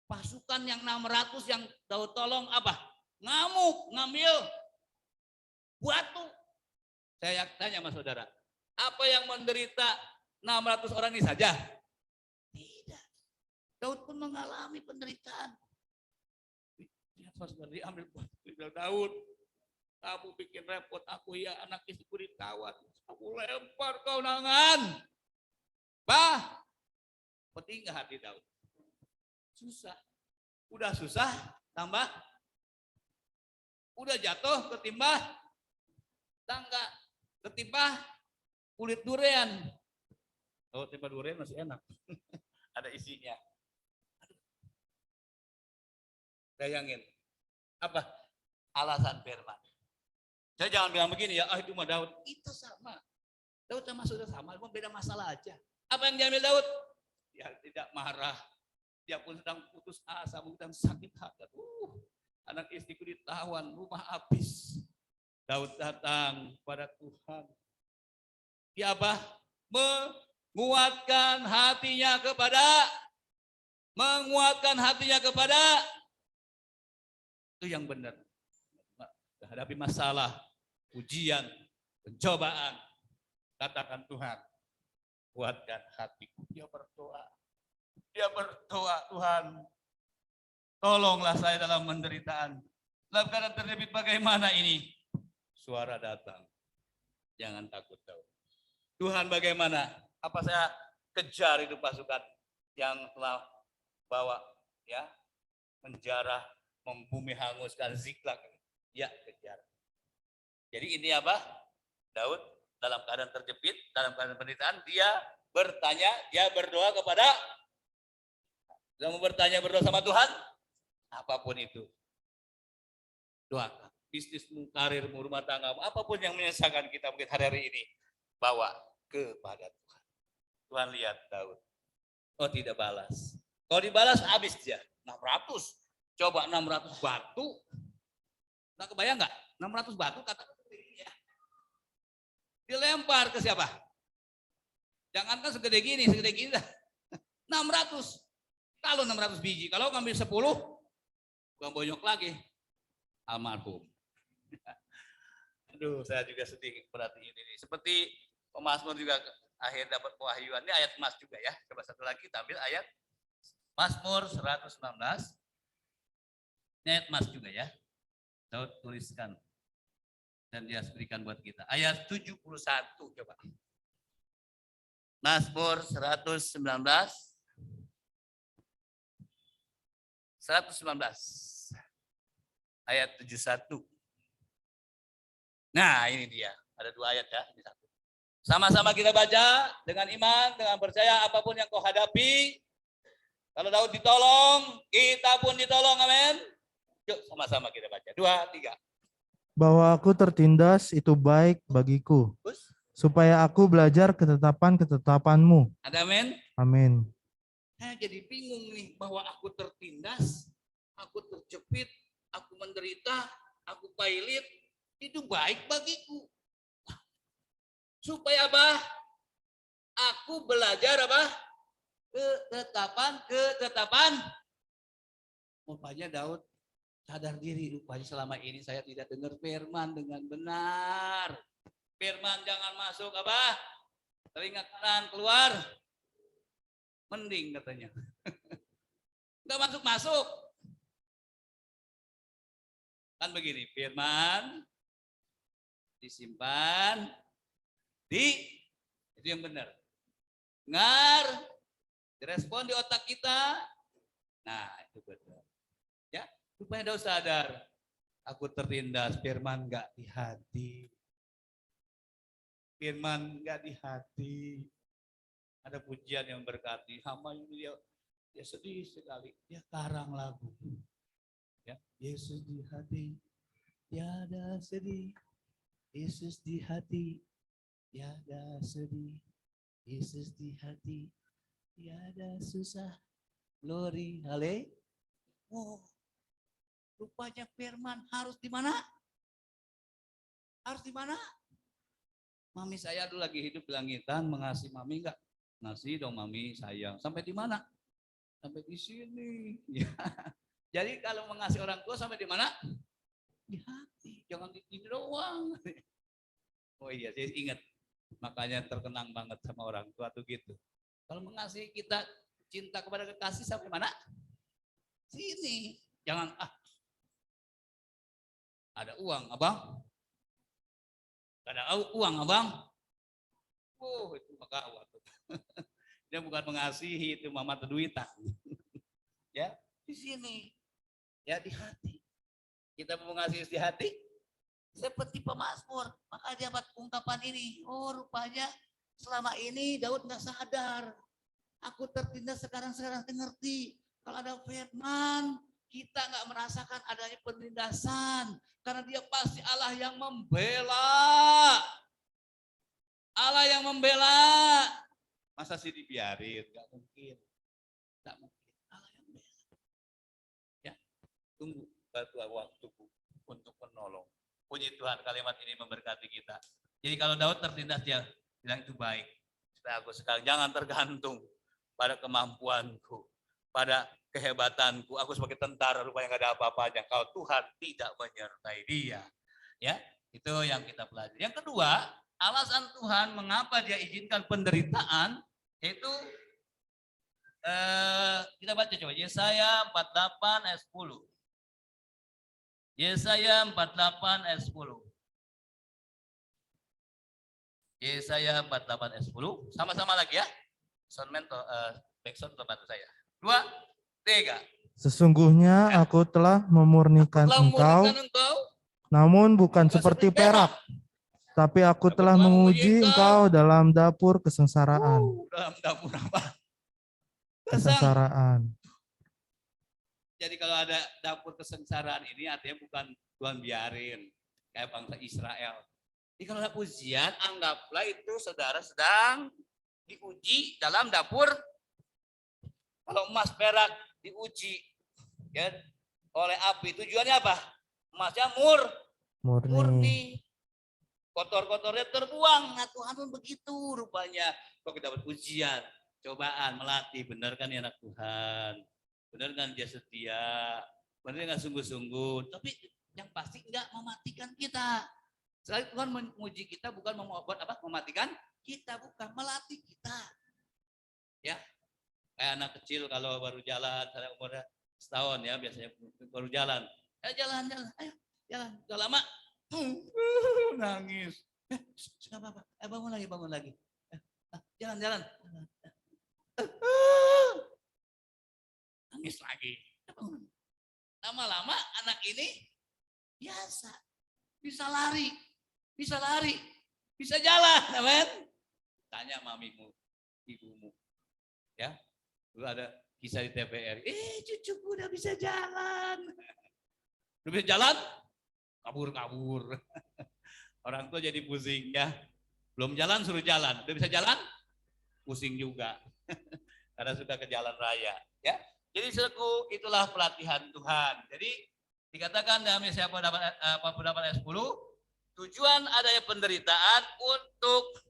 Speaker 2: pasukan yang 600 yang Daud tolong apa? Ngamuk, ngambil batu. Saya tanya sama saudara, apa yang menderita 600 orang ini saja? Tidak. Daud pun mengalami penderitaan. Ya, saudara diambil batu Daud. Kamu bikin repot aku ya, anak istriku ditawan. Aku lempar kau nangan. Bah, pedih nggak hati Daud? Susah. Udah susah, tambah. Udah jatuh, ketimpa tangga, ketimpa kulit durian. Oh, timpa durian masih enak. Ada isinya. Bayangin. Apa? Alasan firman. Saya jangan bilang begini ya, itu mah Daud. Itu sama. Daud sama sudah sama, cuma beda masalah aja. Apa yang diambil Daud? Dia tidak marah. Dia pun sedang putus asa, sedang sakit hati. Anak istriku ditawan, rumah habis. Daud datang pada Tuhan. Dia apa? Menguatkan hatinya kepada itu yang benar. Hadapi masalah, ujian, pencobaan, katakan Tuhan, kuatkan hatiku. Dia berdoa, Tuhan, tolonglah saya dalam penderitaan. Dalam keadaan terjepit bagaimana ini? Suara datang, jangan takut Daud. Tuhan bagaimana? Apa saya kejar itu pasukan? yang telah bawa ya menjarah, membumi hanguskan Ziklag. Ya, kejar. Jadi ini apa? Daud dalam keadaan terjepit, dalam keadaan penderitaan, dia bertanya, dia berdoa kepada, dia mau berdoa sama Tuhan, apapun itu. Doakan, bisnismu, karirmu, rumah tanggamu, apapun yang menyesalkan kita mungkin hari-hari ini, bawa kepada Tuhan. Tuhan lihat Daud, oh tidak balas. Kalau dibalas habis dia, 600. Coba 600 batu. Nggak kebayang nggak? 600 batu kata ya. Dilempar ke siapa? Jangankan segede gini dah. 600. Kalau 600 biji, kalau ngambil 10, bukan bonyok lagi. Almarhum. Aduh, saya juga sedih perhatiin ini. Seperti pemazmur juga akhir dapat kewahyuan. Ini ayat emas juga ya. Coba satu lagi kita ambil ayat Mazmur 119. Ini ayat emas juga ya. Daud tuliskan dan dia berikan buat kita. Ayat 71 coba. Mazmur 119. 119. Ayat 71. Nah, ini dia. Ada 2 ayat ya, ini 1. Sama-sama kita baca dengan iman, dengan percaya apapun yang kau hadapi. Kalau Daud ditolong, kita pun ditolong, amin. Yuk sama-sama kita baca. 2, 3.
Speaker 5: Bahwa aku tertindas itu baik bagiku, supaya aku belajar ketetapan-ketetapanmu.
Speaker 2: Ada amin?
Speaker 5: Amin.
Speaker 2: Saya jadi bingung nih bahwa aku tertindas, aku terjepit, aku menderita, aku pailit, itu baik bagiku. Supaya apa? Aku belajar apa? Ketetapan. Rupanya Daud sadar diri, rupanya selama ini saya tidak dengar firman dengan benar. Firman jangan masuk apa? Telinga kanan keluar. Mending katanya. Enggak masuk. Kan begini, firman disimpan itu yang benar. Dengar, direspon di otak kita. Nah, itu betul. Ya, supaya Daud sadar, aku tertindas, firman enggak di hati. Firman enggak di hati. Ada pujian yang berkati, hamba ini dia sedih sekali, dia karang lagu. Ya, Yesus di hati, tiada sedih. Yesus di hati, tiada sedih. Yesus di hati, tiada susah. Glory, hale. Oh, rupanya firman harus di mana? Harus di mana? Mami saya dulu lagi hidup di langitan, mengasihi mami enggak? Ngasih dong mami sayang. Sampai di mana? Sampai di sini. Ya. Jadi kalau mengasihi orang tua sampai di mana? Di hati. Jangan di sini doang. Oh iya, saya ingat. Makanya terkenang banget sama orang tua tuh gitu. Kalau mengasihi kita, cinta kepada kekasih sampai mana? Sini. Jangan ada uang, abang. Ada uang, abang. Oh, itu gawat. Dia bukan mengasihi, itu mama terduitan. Ya, di sini. Ya, di hati. Kita mengasihi di hati seperti pemazmur. Maka dia dapat ungkapan ini. Oh, rupanya selama ini Daud nggak sadar. Aku tertindas sekarang ngerti. Kalau ada firman, kita nggak merasakan adanya penindasan. Karena dia pasti Allah yang membela. Allah yang membela. Masa sih dibiarin? Gak mungkin. Gak mungkin. Allah yang bela. Ya, tunggu batu waktu untuk menolong. Puji Tuhan, kalimat ini memberkati kita. Jadi kalau Daud tertindas dia bilang itu baik. Supaya aku sekarang jangan tergantung pada kemampuanku, pada kehebatanku. Aku sebagai tentara rupanya gak ada apa-apanya. Kalau Tuhan tidak menyertai dia. Ya, itu yang kita pelajari. Yang kedua, alasan Tuhan mengapa dia izinkan penderitaan, yaitu kita baca coba Yesaya 48 ayat 10. Yesaya 48 ayat 10. Yesaya 48 ayat 10. Sama-sama lagi ya. Sonmen Backsound bantu saya. 2, 3.
Speaker 5: Sesungguhnya aku telah memurnikan
Speaker 2: Telah
Speaker 5: engkau,
Speaker 2: memurnikan engkau,
Speaker 5: namun bukan
Speaker 2: bukan
Speaker 5: seperti perak, tapi aku
Speaker 2: Aku
Speaker 5: telah
Speaker 2: telah
Speaker 5: menguji
Speaker 2: menguji
Speaker 5: engkau dalam dapur kesengsaraan.
Speaker 2: dalam dapur apa?
Speaker 5: Kesengsaraan.
Speaker 2: Jadi kalau ada dapur kesengsaraan ini artinya bukan Tuhan biarin kayak bangsa Israel. Jadi kalau ada ujian, anggaplah itu saudara sedang diuji dalam dapur. Kalau emas perak diuji ya, oleh api, tujuannya apa? Emasnya murni. Kotor-kotornya terbuang. Nah Tuhan pun begitu rupanya. Kalau kita dapat ujian, cobaan, melatih, benar kan ya anak Tuhan? Benar kan dia setia? Benar nggak sungguh-sungguh? Tapi yang pasti nggak mematikan kita. Selain Tuhan menguji kita bukan mematikan kita, bukan melatih kita. Ya, kayak anak kecil kalau baru jalan, saya umurnya setahun ya biasanya baru jalan. Jalan, ayo jalan. Udah lama, nangis. Nggak apa-apa, bangun lagi. Jalan. Nangis lagi. Lama-lama anak ini biasa, bisa lari, bisa jalan, amen. Tanya mamimu, ibumu, ya. Dulu ada kisah di TVRI, cucuku udah bisa jalan. Udah bisa jalan, kabur. Orang tua jadi pusing ya. Belum jalan suruh jalan, udah bisa jalan, pusing juga. Karena sudah ke jalan raya, ya. Jadi saudaraku, itulah pelatihan Tuhan. Jadi dikatakan dalam Yesaya 48 ayat 10, tujuan adanya penderitaan untuk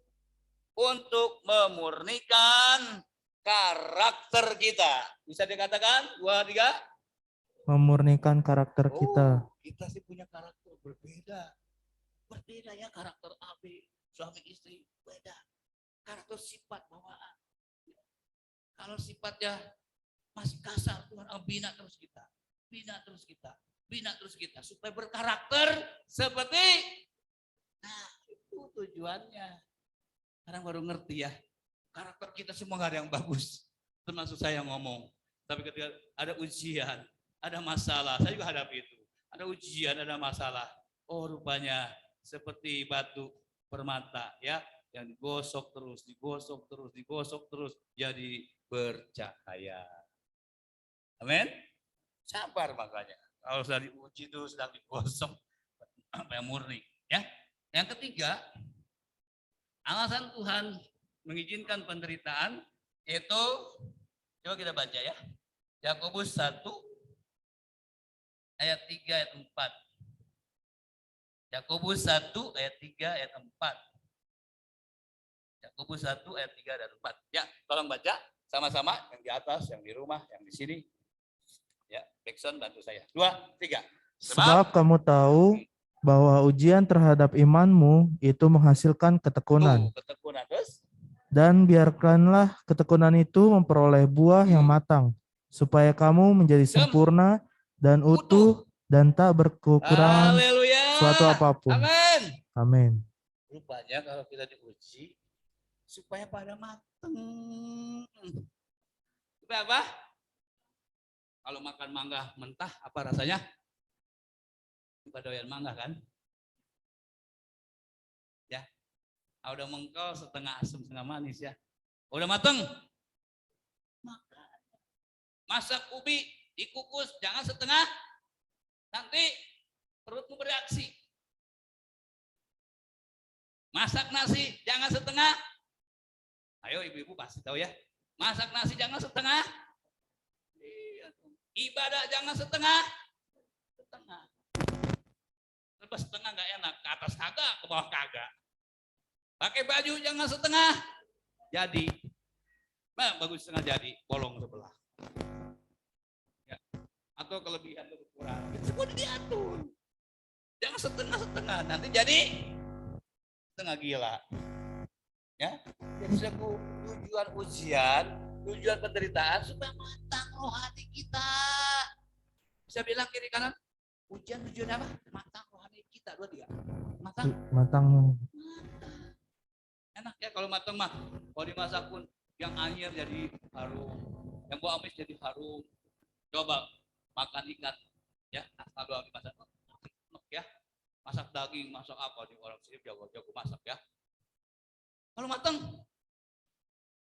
Speaker 2: memurnikan karakter kita. Bisa dikatakan 2, 3?
Speaker 5: Memurnikan karakter kita.
Speaker 2: Kita sih punya karakter berbeda. Berbeda ya karakter AB, suami istri, beda. Karakter sifat bawaan. Kalau sifatnya masih kasar, Tuhan bina terus kita supaya berkarakter seperti, nah itu tujuannya. Sekarang baru ngerti ya, karakter kita semua gak ada yang bagus, termasuk saya ngomong. Tapi ketika ada ujian, ada masalah, saya juga hadapi itu. Ada ujian, ada masalah. Oh rupanya seperti batu permata ya, yang digosok terus, jadi bercahaya. Amin. Sabar makanya. Kalau sudah diuji itu sedang digosok sampai murni. Ya. Yang ketiga, alasan Tuhan mengizinkan penderitaan yaitu, coba kita baca ya. Yakobus 1 ayat 3 ayat 4. Yakobus 1 ayat 3 ayat 4. Yakobus 1 ayat 3 dan 4. Ya, tolong baca sama-sama, yang di atas, yang di rumah, yang di sini. Ya, Backson bantu saya. 2, 3.
Speaker 5: Sebab kamu tahu bahwa ujian terhadap imanmu itu menghasilkan ketekunan.
Speaker 2: Ketekunan terus.
Speaker 5: Dan biarkanlah ketekunan itu memperoleh buah yang matang, supaya kamu menjadi sempurna dan utuh dan tak berkekurangan suatu apapun.
Speaker 2: Amin.
Speaker 5: Amin.
Speaker 2: Rupanya kalau kita diuji supaya pada mateng. Supaya apa? Kalau makan mangga mentah apa rasanya? Bukan doyan mangga kan? Ya. Udah mengkol setengah asam setengah manis ya. Udah mateng. Makan. Masak ubi dikukus jangan setengah. Nanti perutmu bereaksi. Masak nasi jangan setengah. Ayo ibu-ibu pasti tahu ya. Masak nasi jangan setengah. Ibadah jangan setengah. Lepas setengah nggak enak. Ke atas kagak, ke bawah kagak. Pakai baju jangan setengah. Jadi. Nah, bagus setengah jadi. Bolong sebelah. Ya. Atau kelebihan atau kekurangan. Itu semua diatur. Jangan setengah-setengah. Nanti jadi setengah gila. Ya. Jadi tujuan ujian, tujuan penderitaan supaya matang rohani kita. Bisa bilang kiri kanan, ujian tujuan apa? Matang rohani kita. 2, 3. Matang.
Speaker 5: Matang.
Speaker 2: Enak ya kalau matang mah. Kalau dimasak pun Yang anyir jadi harum, yang bau amis jadi harum. Coba makan ikan, ya, kalau masak ya, masak daging, masak apa di orang sini jago-jago masak ya. Kalau matang,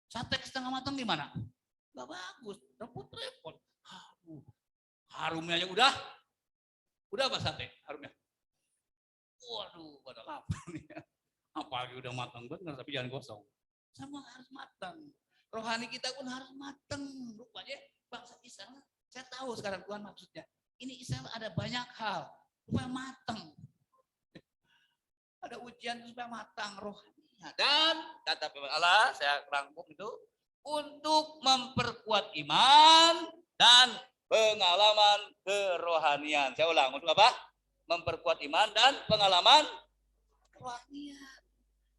Speaker 2: sate setengah matang gimana? Gak bagus, repot-repot. Harumnya aja udah apa sate harumnya? Waduh, pada lapar nih ya. Apalagi udah matang benar, tapi jangan gosong. Sama harus matang. Rohani kita pun harus matang. Rupanya bangsa Israel, saya tahu sekarang Tuhan maksudnya. Ini Israel ada banyak hal, supaya matang. Ada ujian supaya matang rohaninya. Dan kata firman Allah, saya rangkum itu, untuk memperkuat iman dan pengalaman kerohanian. Saya ulang, untuk apa? Memperkuat iman dan pengalaman kerohanian.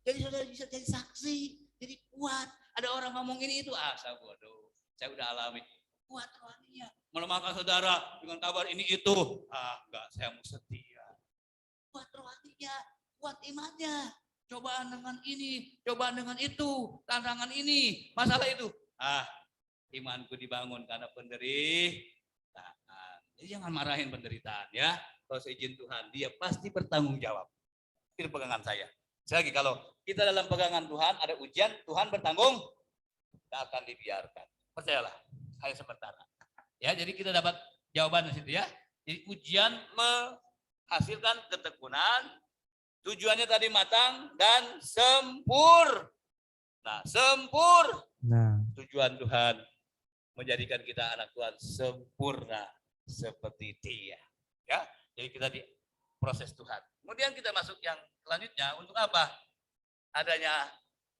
Speaker 2: Jadi saudara bisa jadi saksi, jadi kuat. Ada orang ngomong ini itu, saya bodoh. Saya udah alami. Kuat rohaninya. Melemahkan saudara dengan kabar ini itu. Enggak, saya mau setia. Kuat rohaninya, kuat imannya. Cobaan dengan ini, cobaan dengan itu, tantangan ini, masalah itu. Imanku dibangun karena penderitaan. Jadi jangan marahin penderitaan ya. Kalau seizin Tuhan, dia pasti bertanggung jawab. Itu pegangan saya. Lagi kalau kita dalam pegangan Tuhan, ada ujian, Tuhan bertanggung, tidak akan dibiarkan. Percayalah, hanya sementara. Ya, jadi kita dapat jawaban di situ ya. Jadi ujian menghasilkan ketekunan, tujuannya tadi matang dan sempurna. Nah, tujuan Tuhan menjadikan kita anak Tuhan sempurna seperti Dia. Ya, jadi kita di proses Tuhan. Kemudian kita masuk yang selanjutnya, untuk apa? Adanya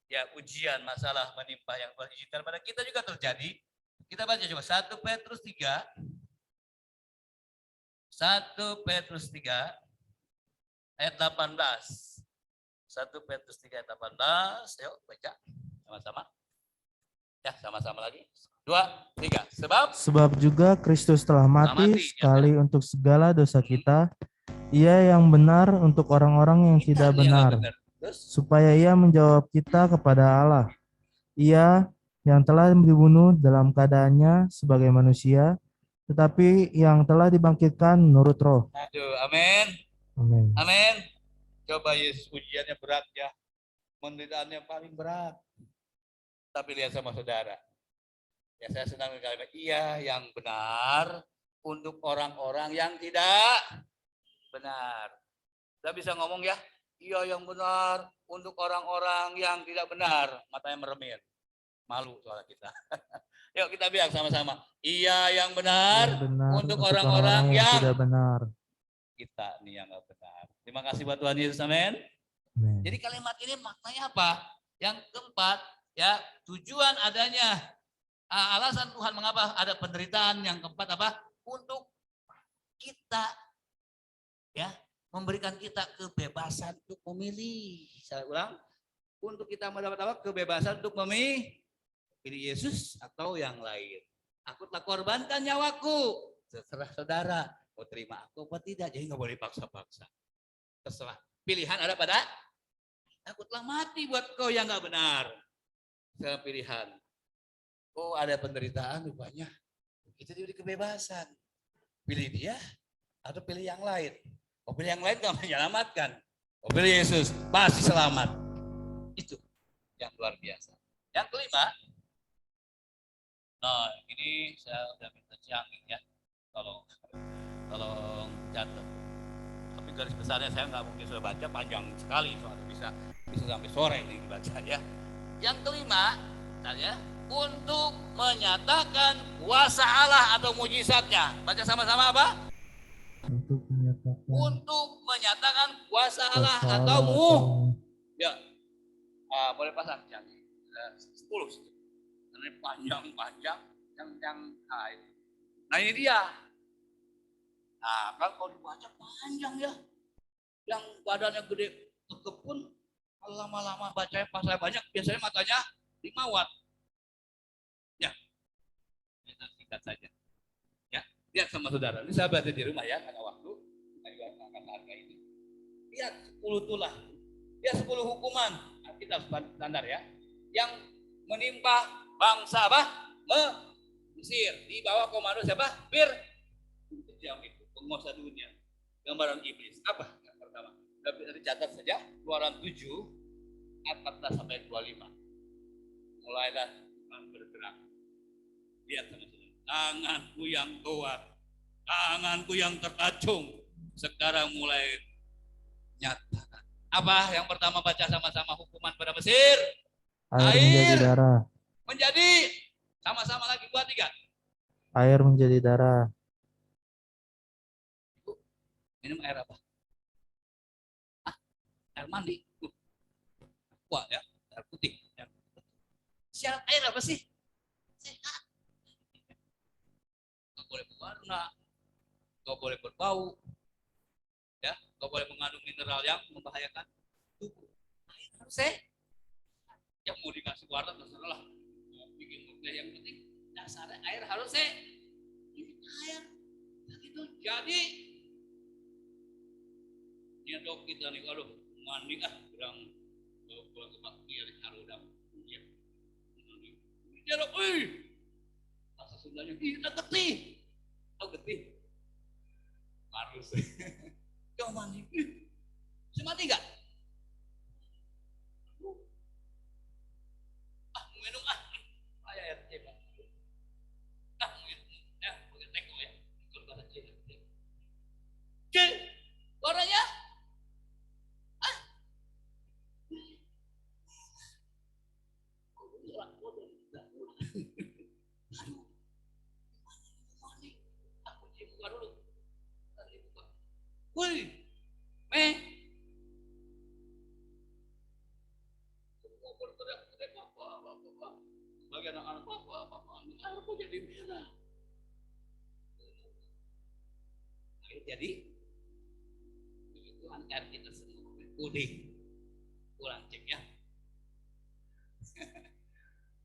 Speaker 2: ya ujian, masalah menimpa yang Tuhan izinkan pada kita juga terjadi. Kita baca coba 1 Petrus 3. 1 Petrus 3 ayat 18. 1 Petrus 3 ayat 18. Yuk baca sama-sama. Ya, sama-sama lagi. 2, 3.
Speaker 5: Sebab juga Kristus telah mati sekali untuk segala dosa kita, Ia yang benar untuk orang-orang yang tidak benar, supaya Ia menjawab kita kepada Allah. Ia yang telah dibunuh dalam keadaannya sebagai manusia, tetapi yang telah dibangkitkan menurut roh.
Speaker 2: Aduh, amin.
Speaker 5: Amin.
Speaker 2: Amin. Coba Yesus ujiannya berat ya. Penderitaannya paling berat. Tapi lihat sama saudara. Ya, saya senang dengan kalimat Ia yang benar untuk orang-orang yang tidak benar. Kita bisa ngomong ya, Ia yang benar untuk orang-orang yang tidak benar. Matanya meremir. Malu soal kita. Yuk kita bilang sama-sama. Ia yang benar untuk orang-orang yang
Speaker 5: tidak benar.
Speaker 2: Kita nih yang nggak benar. Terima kasih buat Tuhan Yesus, amin. Jadi kalimat ini maknanya apa? Yang keempat, ya tujuan adanya alasan Tuhan mengapa ada penderitaan. Yang keempat apa? Untuk kita ya memberikan kita kebebasan untuk memilih. Saya ulang, untuk kita mendapat apa? Kebebasan untuk memilih Yesus atau yang lain. Aku telah korbankan nyawaku. Terserah saudara mau terima aku apa tidak. Jadi nggak boleh paksa-paksa. Terserah. Pilihan ada pada aku telah mati buat kau yang nggak benar. Saya pilihan. Oh ada penderitaan rupanya. Kita diberi kebebasan. Pilih dia atau pilih yang lain. Oh pilih yang lain gak menyelamatkan. Oh pilih Yesus pasti selamat. Itu yang luar biasa. Yang kelima. Nah ini saya udah minta Ciangin ya. Tolong catat. Tapi garis besarnya saya nggak mungkin sudah baca, panjang sekali soalnya bisa sampai sore ini dibaca ya. Yang kelima, ya, untuk menyatakan kuasa Allah atau mujizatnya. Baca sama-sama apa? Untuk menyatakan kuasa Allah atau ya. Boleh pasang yang 10. Ini panjang-panjang yang itu. Nah ini dia. Nah kan kalau dibaca panjang ya. Yang badannya gede kekepun kalau lama-lama bacanya pasal banyak biasanya matanya 5 watt. Ya. Kita singkat saja. Ya, lihat sama saudara. Ini saya baca di rumah ya karena waktu. Kita juga akan harga ini. Lihat 10 tulah. Lihat 10 hukuman. Kita standar ya. Yang menimpa bangsa apa? Mesir. Di bawah komando siapa? Yang itu penguasa dunia. Gambaran iblis. Apa yang pertama? Dicatat saja. Keluaran 7 ayat 14 sampai 25. Mulailah bergerak. Lihat sama-sama. Tanganku yang kuat, tanganku yang terkacung, sekarang mulai nyata. Apa yang pertama baca sama-sama hukuman pada Mesir?
Speaker 5: Air menjadi darah.
Speaker 2: Menjadi sama-sama lagi 2, 3.
Speaker 5: Air menjadi darah.
Speaker 2: Minum air apa? Air mandi. Wah ya, air putih. Syarat air apa sih? Sehat. Gak boleh berwarna, gak boleh berbau, ya, gak boleh mengandung mineral yang membahayakan tubuh. Air harus sehat. Yang mau dikasih warna terserah lah. Mau bikin murni, yang penting dasarnya air harus sehat. Ini air. Gitu. Jadi ini dok kita nih kalau mandi kurang tempat biar taruh dalam ya. Dia dok, bahasa Sundanya kita getih. Oh getih. Harus. Kau mandi. Cuma 3. Minum air coba. Minum. Pakai teko ya. Kalau bahasa Cina. Warnanya wih, bagi anak-anak air kok jadi merah. Jadi Tuhan air kita semua putih. Ulang cek ya.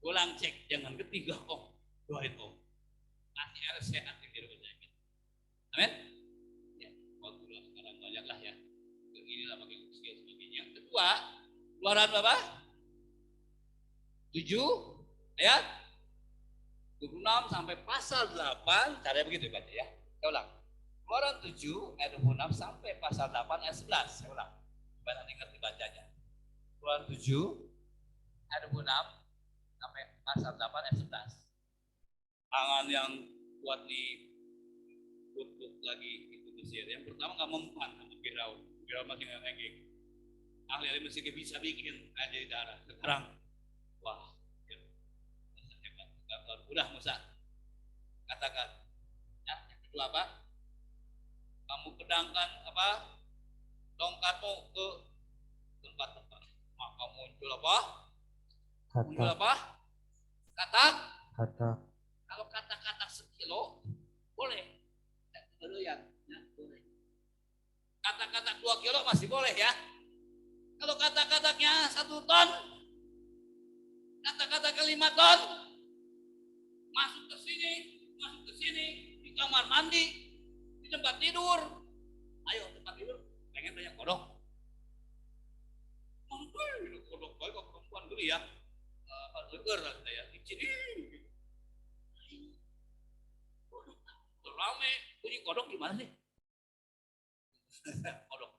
Speaker 2: Ulang cek, jangan ketiga om. Doain om. Nanti air sehat yang di rumah sakit. Amin. Ya, waktu sekarang banyak lah ya. Inilah pakai usia sebagainya. Yang kedua, Keluaran berapa? 7 ayat 26 sampai pasal 8. Caranya begitu baca ya. Saya ulang. Keluaran 7 ayat 26 sampai pasal 8 ayat 11. Saya ulang. Supaya nanti ngerti bacanya. Keluaran 7 ayat 26 sampai pasal 8 ayat 11. Tangan yang kuat di tutup lagi itu Mesir. Yang pertama nggak mempan sama Firaun. Firaun masih nggak ngegeng. Ahli-ahli Mesir bisa bikin air jadi darah. Sekarang, wah, ya. Udah Musa, katakan. Ya, yang kedua apa? Kamu pedangkan apa? Tongkatmu ke tempat-tempat. Maka muncul apa? Muncul apa? Katak. Kalau kata-kata sekilo boleh. Ya, boleh. Kata-kata 2 kilo masih boleh ya. Kalau kata-katanya 1 ton, kata-kata 5 ton, masuk ke sini, di kamar mandi, di tempat tidur. Ayo tempat tidur, pengen banyak kodok. Kodok baik kok perempuan dulu ya. Leger saya dicin. Rame, bunyi kodok gimana sih? Kodok.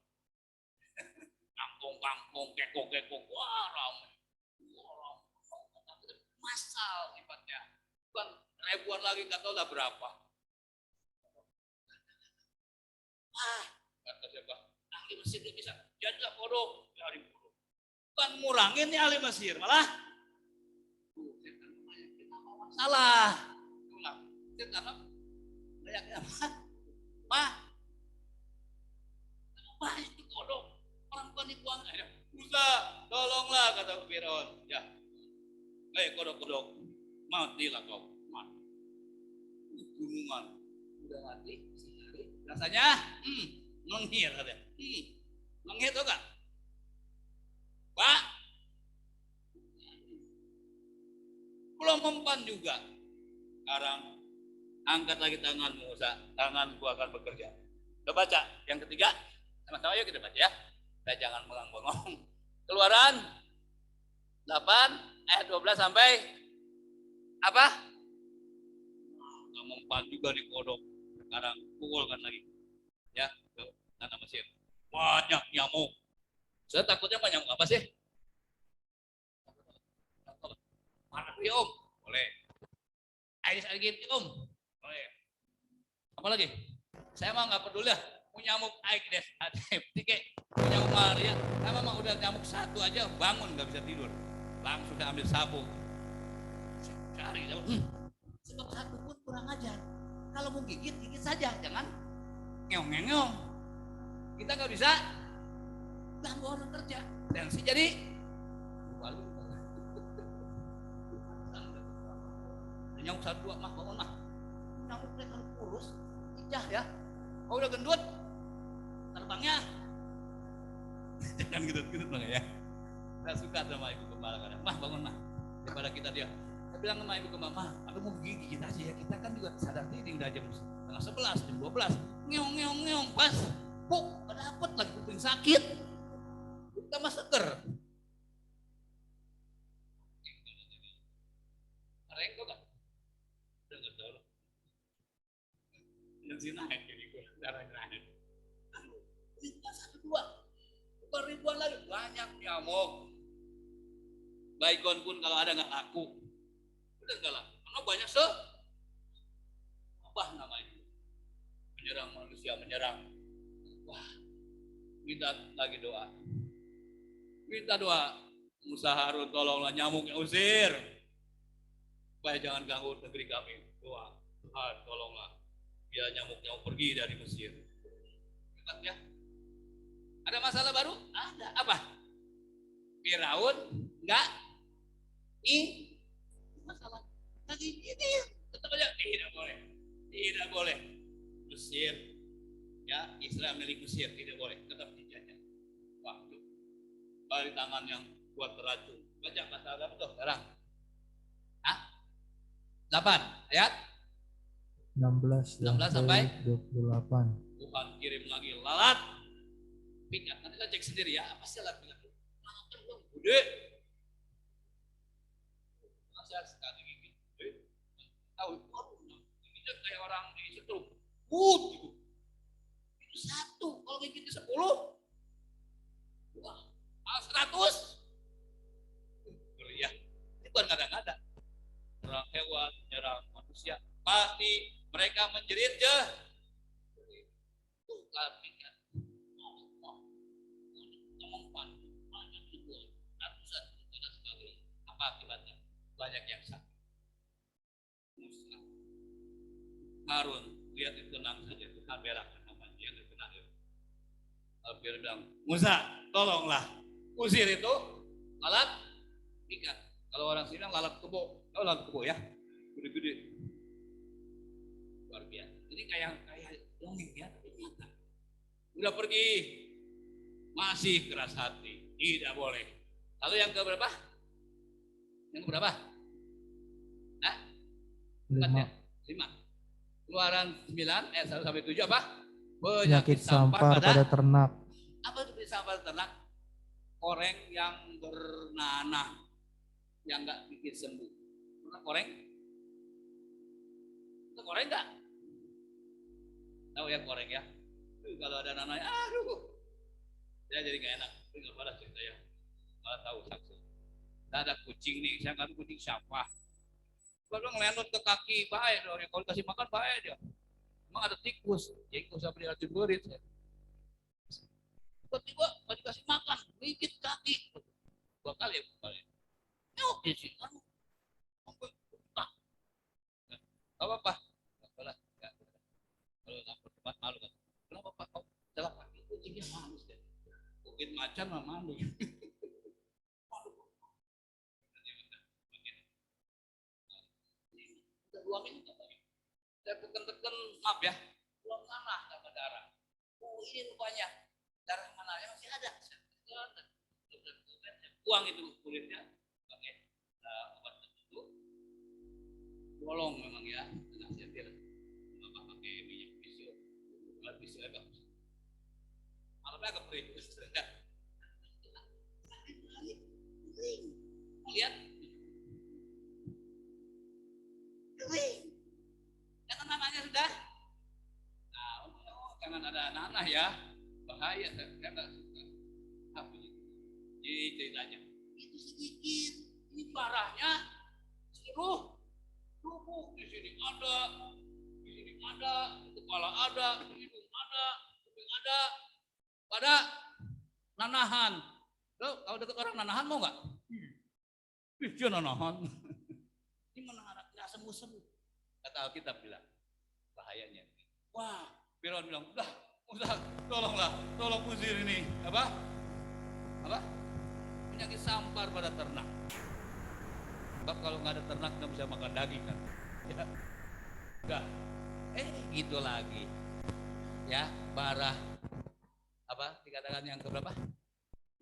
Speaker 2: Kampung, kekok, wah rame. Masal sifatnya. Bukan ribuan lagi, nggak tahu lah berapa. Kata siapa? Ahli Mesir dia bisa. Jadilah kodok, dari kodok. Bukan ngurangin nih ahli Mesir, malah. Salah. Ulang. Karena banyaknya apa itu kodok? Orang bukan dibuang aja. Musa, tolonglah kata Firaun. Ya, kodok, matilah kau. Mati. Gunungan. Udah mati, sehari. Rasanya, menghir katanya. Menghir tau gak? Pak, belum mempan juga. Sekarang angkat lagi tanganmu, Musa. Tanganku akan bekerja. Kita baca yang ketiga. Sama-sama yuk kita baca ya. Kita jangan bengong-bengong. Keluaran 8 ayat 12 sampai Apa? Nggak mempan juga di kodok. Sekarang pukulkan lagi. Ya, ke tanah Mesir. Banyak nyamuk. Saya takutnya banyak apa sih? Mana ya Om? Boleh. Air lagi Om? Boleh. Apa lagi? Saya mah nggak peduli lah. Punya nyamuk air deh. Tike. Punya nyamuk malaria. Saya mah udah nyamuk satu aja bangun nggak bisa tidur. Langsung saya ambil sapu. Cari. Sebab satu pun kurang ajar. Kalau mau gigit, gigit saja. Jangan ngeong-ngeong. Kita nggak bisa ganggu orang kerja. Tensi jadi nyamuk satu dua mah bangun mah. Nyamuknya kalau kurus, ijah ya. Kalau udah gendut, terbangnya jangan gendut-gendut bang ya. Saya suka sama ibu gembala kadang. Mah bangun mah. Daripada kita dia. Saya bilang sama ibu gembala, mah, aku mau gigit aja ya. Kita kan juga sadar diri udah jam setengah 11, jam 12. Ngeong-ngeong pas. Puk, gak dapet lagi kuping sakit. Kita mah seger. Areng tuh kan? Udah gak tau loh. Yang si naik jadi gue, darah naik. Kita satu dua. Bukan ribuan lagi, banyak nyamuk. Baikon pun kalau ada gak laku. Udah gak laku, karena banyak apa namanya? Menyerang manusia, menyerang. Wah, minta lagi doa. Minta doa. Musa Harun tolonglah nyamuknya usir. Supaya jangan ganggu negeri kami. Doa. Tuhan tolonglah. Biar nyamuk-nyamuk pergi dari Mesir. Ingat ya. Ada masalah baru? Ada. Apa? Firaun enggak masalah. Lagi ini tetap aja tidak boleh. Tidak boleh. Mesir ya, Israel milik Mesir tidak boleh, tetap dijajah. Waktu dari tangan yang buat teracun. Baca pasal berapa tuh sekarang? 8 ayat
Speaker 5: 16
Speaker 2: sampai
Speaker 5: 28.
Speaker 2: Tuhan kirim lagi lalat pikat. Nanti kita cek sendiri ya, apa sih lalat pikat? Lalat yang gede. Saya sekali gigi. Tahu, ini kayak orang di situ. Gitu. Itu satu, kalau gigi 10. Wah, 100. Ya, ini bukan kadang-kadang. Nyerang hewan, nyerang manusia, pasti mereka menjerit je. Tuhan pikat. Mempan banyak ribuan, ratusan dan sebagainya. Apa akibatnya? Banyak yang sakit. Musa Harun lihat itu tenang saja, Tuhan berak namanya dia nggak kena. Dia bilang, Musa tolonglah usir itu lalat ikan. Kalau orang sini lalat kebo, lalat kebo ya, gede-gede, luar biasa. Ini kayak dongeng ya, tapi nyata. Udah pergi, masih keras hati, tidak boleh. Lalu yang keberapa? Yang keberapa? 5. Keluaran 9 ayat 1 sampai 7 apa?
Speaker 5: Penyakit sampar pada ternak.
Speaker 2: Apa itu penyakit sampar ternak? Koreng yang bernanah, yang enggak bikin sembuh. Pernah koreng? Itu koreng enggak? Tahu ya koreng ya? Kalau ada nanahnya, aduh, saya jadi gak enak. Tapi nggak pada cerita ya. Malah tahu saksi. Ada kucing nih, saya nggak kucing siapa? Kalau ngelenot ke kaki baik dong, kalau kasih makan baik dia. Emang ada tikus, jadi nggak usah beli racun berit. Tiba-tiba nggak dikasih makan, gigit kaki. 2 kali ya kembali. Yuk, di sini kan, apa-apa. Kalau lapor tempat malu kan, kenapa Pak? Kau jalan kaki kucingnya malu deh. Bukit macan mah malu. Dua minggu saya tekan-tekan, maaf ya, belum tanah sama darah. Oh ini rupanya darah mananya masih ada. Saya buang itu kulitnya pakai obat tertentu. Bolong memang ya, tengah setir. Bapak pakai minyak pisau, buat pisau agak. Malamnya agak perih. Lihat. ya, bahaya. Saya nggak suka. Tapi ini ceritanya. Itu sedikit. Ini parahnya seluruh tubuh. Di sini ada, kepala ada, hidung ada, kuping ada. Pada nanahan. Lo kalau dekat orang nanahan mau nggak? Dia nanahan. Ini menahan, nggak sembuh-sembuh. Kata Alkitab bilang, bahayanya. Wah, Firaun bilang, udah, tolonglah, tolong usir ini. Apa? Penyakit sampar pada ternak. Sebab kalau nggak ada ternak nggak bisa makan daging kan. Ya. Udah. Gitu lagi. Ya, bara. Apa? Dikatakan yang keberapa?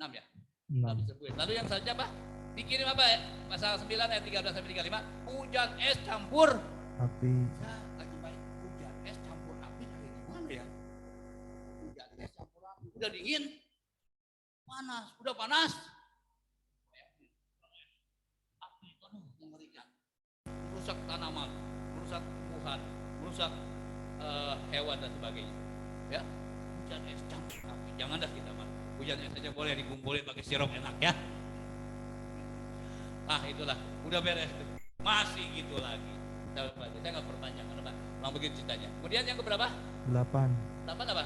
Speaker 2: 6 ya? 6. Lalu yang selanjutnya apa? Dikirim apa ya? Pasal 9 ayat 13 sampai 35. Hujan es campur
Speaker 5: api.
Speaker 2: Ya, lagi baik. Hujan es campur api dari mana ya? Hujan es campur api. Udah dingin, panas. Udah panas. Api itu mengerikan. Merusak tanaman, merusak tumbuhan, merusak hewan dan sebagainya. Ya, hujan es campur api. Jangan dah kita mah. Hujan es saja boleh dikumpulin pakai sirup enak ya. Ah itulah, udah beres. Masih gitu lagi. Saya nggak perpanjang, kenapa? Memang begitu ceritanya. Kemudian yang keberapa?
Speaker 5: 8.
Speaker 2: 8 apa?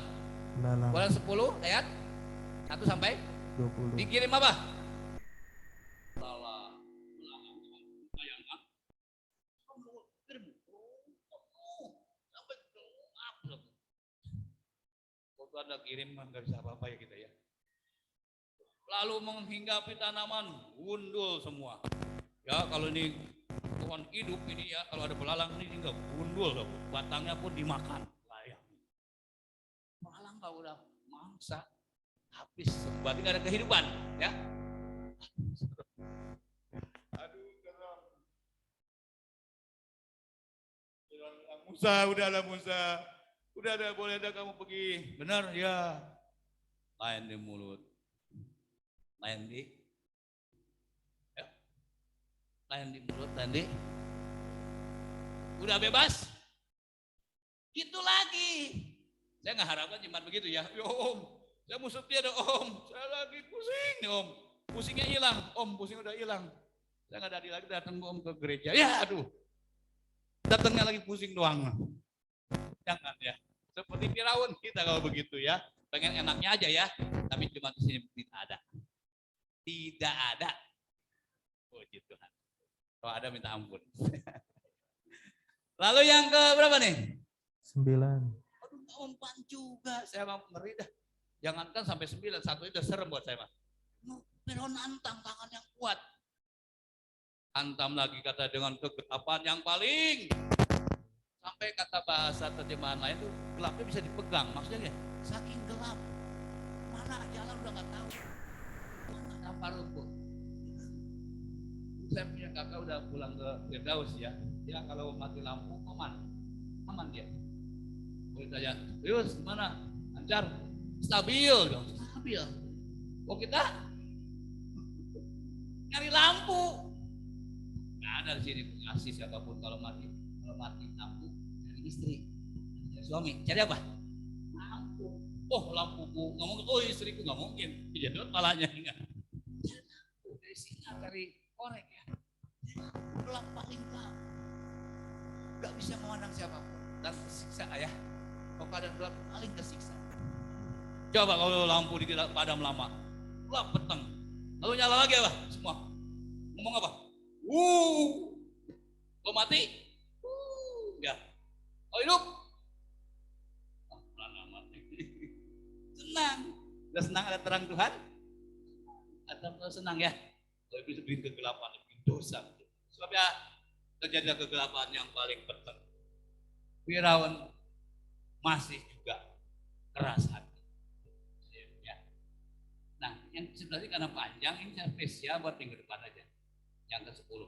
Speaker 5: Dalam
Speaker 2: Ulang 10 ayat 1 sampai
Speaker 5: 20.
Speaker 2: dikirim apa? Salah. Bayangan. Sampai waktu Anda kirim nggak bisa apa-apa ya kita ya. Lalu menghinggapi tanaman, gundul semua. Ya kalau ini pohon hidup ini ya, kalau ada belalang ini enggak gundul loh. Batangnya pun dimakan. Layak. Belalang kalau udah mangsa, habis. Berarti nggak ada kehidupan. Ya. Aduh, serem. Musa, udahlah Musa. Udah ada, boleh ada kamu pergi. Benar ya. Lain di mulut. Lain di mulut tadi. Udah bebas? Itu lagi. Saya nggak harapkan cuma begitu ya. Ya Om, saya mau setia dong Om. Saya lagi pusing nih Om. Pusingnya hilang. Om, pusing udah hilang. Saya nggak ada lagi datang Om ke gereja. Ya aduh. Datangnya lagi pusing doang. Jangan ya. Seperti Firaun kita kalau begitu ya. Pengen enaknya aja ya. Tapi cuma di sini tidak ada. Tidak ada. Puji Tuhan. Kalau ada minta ampun. Lalu yang ke berapa nih?
Speaker 5: 9.
Speaker 2: Aduh, umpan juga. Saya mau ngeri dah. Jangankan sampai 9, satu itu serem buat saya, Mas. Firaun nantang tangan yang kuat. Hantam lagi kata dengan kegelapan yang paling. Sampai kata bahasa terjemahan lain tuh gelapnya bisa dipegang. Maksudnya saking gelap. Mana jalan udah nggak tahu. Tanpa rumput. Saya punya kakak udah pulang ke Firdaus ya. Dia kalau mati lampu aman dia. Boleh tanya, Yus gimana? Lancar? Stabil dong. Stabil. Oh kita nyari lampu. Nggak ada di sini pengasih siapapun kalau mati lampu cari istri, cari suami. Cari apa? Lampu. Oh lampuku nggak mungkin. Oh istriku nggak mungkin. Jadi palanya enggak. Dari sini cari korek ya. Gelap paling gelap. Gak bisa memandang siapapun dan tersiksa ya. Kalau keadaan gelap paling tersiksa. Coba kalau lampu di padam lama, gelap peteng. Lalu nyala lagi apa? Semua. Ngomong apa? Lo mati? Ya. Oh hidup? Mati. Senang. Udah senang ada terang Tuhan? Atau senang ya? Lebih kegelapan, lebih dosa. Sebab ya terjadi kegelapan yang paling peteng. Firaun masih juga keras hati. Ya. Nah, yang sebenarnya karena panjang ini spesial buat minggu depan aja. Yang ke-10.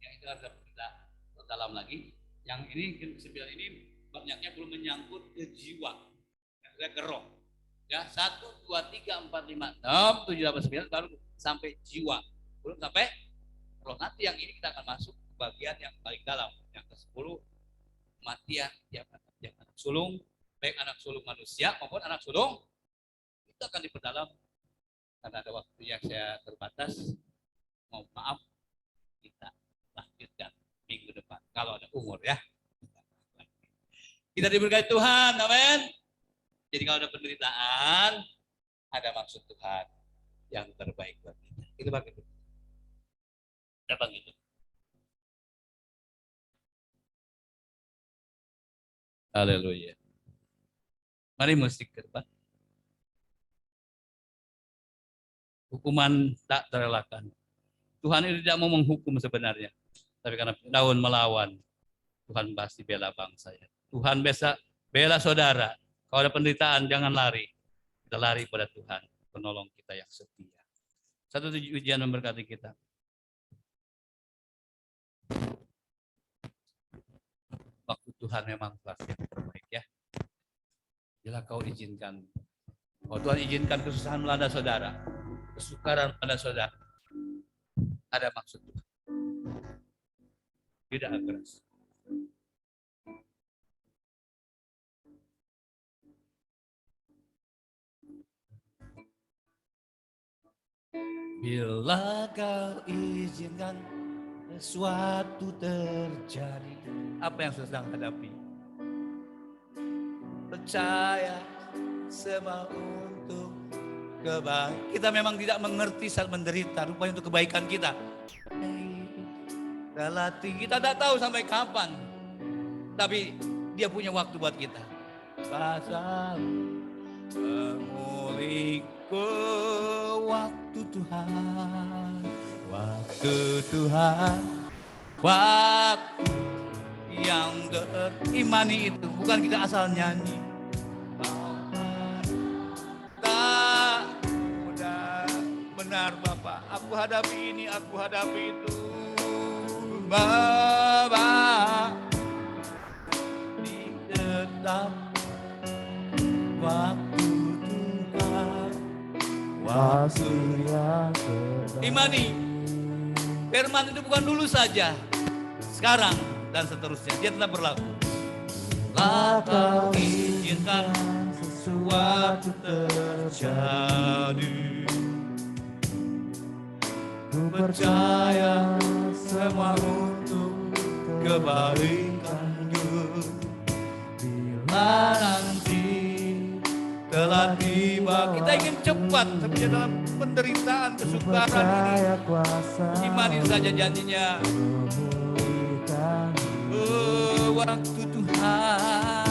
Speaker 2: Yang itu harus kita dalam lagi. Yang ini ke-9 ini banyaknya belum menyangkut ke jiwa. Yang ke roh. Ya, 1, 2, 3, 4, 5, 6, 7, 8, 9 baru sampai jiwa. Belum sampai roh. Nanti yang ini kita akan masuk ke bagian yang paling dalam. Yang ke-10 kematian, jangan sulung, baik anak sulung manusia maupun anak sulung, itu akan diperdalam. Karena ada waktu yang saya terbatas, mohon maaf, kita lanjutkan minggu depan. Kalau ada umur ya. Kita diberkati Tuhan, amin. Jadi kalau ada penderitaan, ada maksud Tuhan yang terbaik buat kita. Itu begitu. Dapat gitu. Haleluya. Mari musik ke depan. Hukuman tak terelakkan. Tuhan itu tidak mau menghukum sebenarnya. Tapi karena Daud melawan, Tuhan pasti bela bangsanya. Tuhan bela saudara. Kalau ada penderitaan, jangan lari. Kita lari pada Tuhan, penolong kita yang setia. Satu ujian memberkati kita. Waktu Tuhan memang pasti yang terbaik ya. Bila kau izinkan, kalau Tuhan izinkan kesusahan melanda saudara, kesukaran pada saudara, ada maksud Tuhan. Tidak keras. Bila kau izinkan sesuatu terjadi, apa yang sedang hadapi? Percaya semua untuk kebaikan. Kita memang tidak mengerti saat menderita, rupanya untuk kebaikan kita. Relati kita tidak tahu sampai kapan, tapi Dia punya waktu buat kita. Pasal memulihku waktu Tuhan, waktu Tuhan, waktu yang terimani itu bukan kita asal nyanyi. Tak mudah, benar Bapak. Aku hadapi ini, aku hadapi itu, Bapak. Di tetap waktu Tuhan, waktu
Speaker 5: yang terbaik.
Speaker 2: imani. Firman itu bukan dulu saja, sekarang dan seterusnya. Dia tetap berlaku. Kau izinkan sesuatu terjadi.
Speaker 5: Ku percaya semua untuk kebaikanmu.
Speaker 2: Bila nanti telah tiba, kita ingin cepat sebenarnya dalam penderitaan kesukaran ini. Imani saja janjinya. Waktu Tuhan,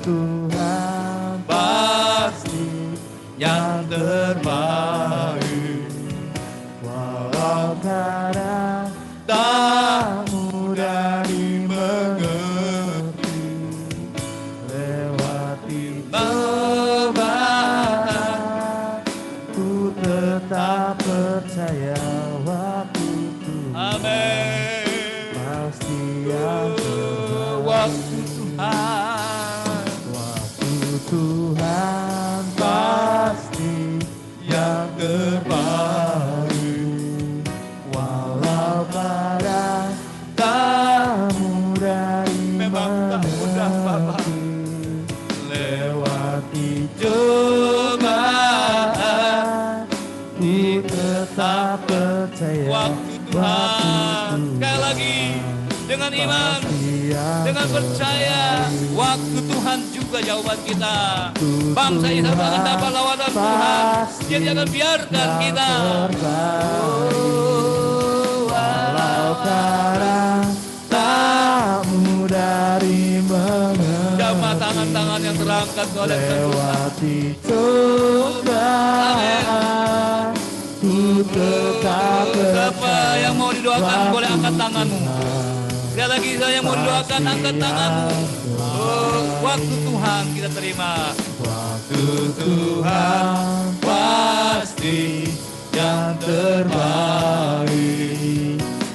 Speaker 5: Tuhan
Speaker 2: pasti yang terbaik.
Speaker 5: Walau kadang
Speaker 2: Tak
Speaker 5: mudah dimengerti, lewati
Speaker 2: beban,
Speaker 5: ku tetap percaya waktu Tuhan
Speaker 2: amin.
Speaker 5: pasti yang terbaik.
Speaker 2: Waktu Tuhan,
Speaker 5: Waktu Tuhan pasti yang terbaik. Walau kadang tak mudah
Speaker 2: memang tak mudah Bapak.
Speaker 5: dimengerti,
Speaker 2: Lewati cobaan,
Speaker 5: ku tetap percaya
Speaker 2: waktu Tuhan. Sekali lagi, dengan iman, dengan percaya, waktu Tuhan juga jawaban kita. Bangsa Israel akan dapat lawanan Tuhan. Dia tidak akan biarkan kita.
Speaker 5: Walau kadang tak mudah dimengerti,
Speaker 2: Jamah tangan-tangan yang terangkat oleh Tuhan.
Speaker 5: lewati cobaan, ku tetap
Speaker 2: Siapa
Speaker 5: percaya.
Speaker 2: yang mau didoakan boleh angkat tanganmu. Sekali lagi saya yang mau didoakan angkat tanganmu. Oh, waktu Tuhan kita terima.
Speaker 5: Waktu Tuhan pasti yang terbaik.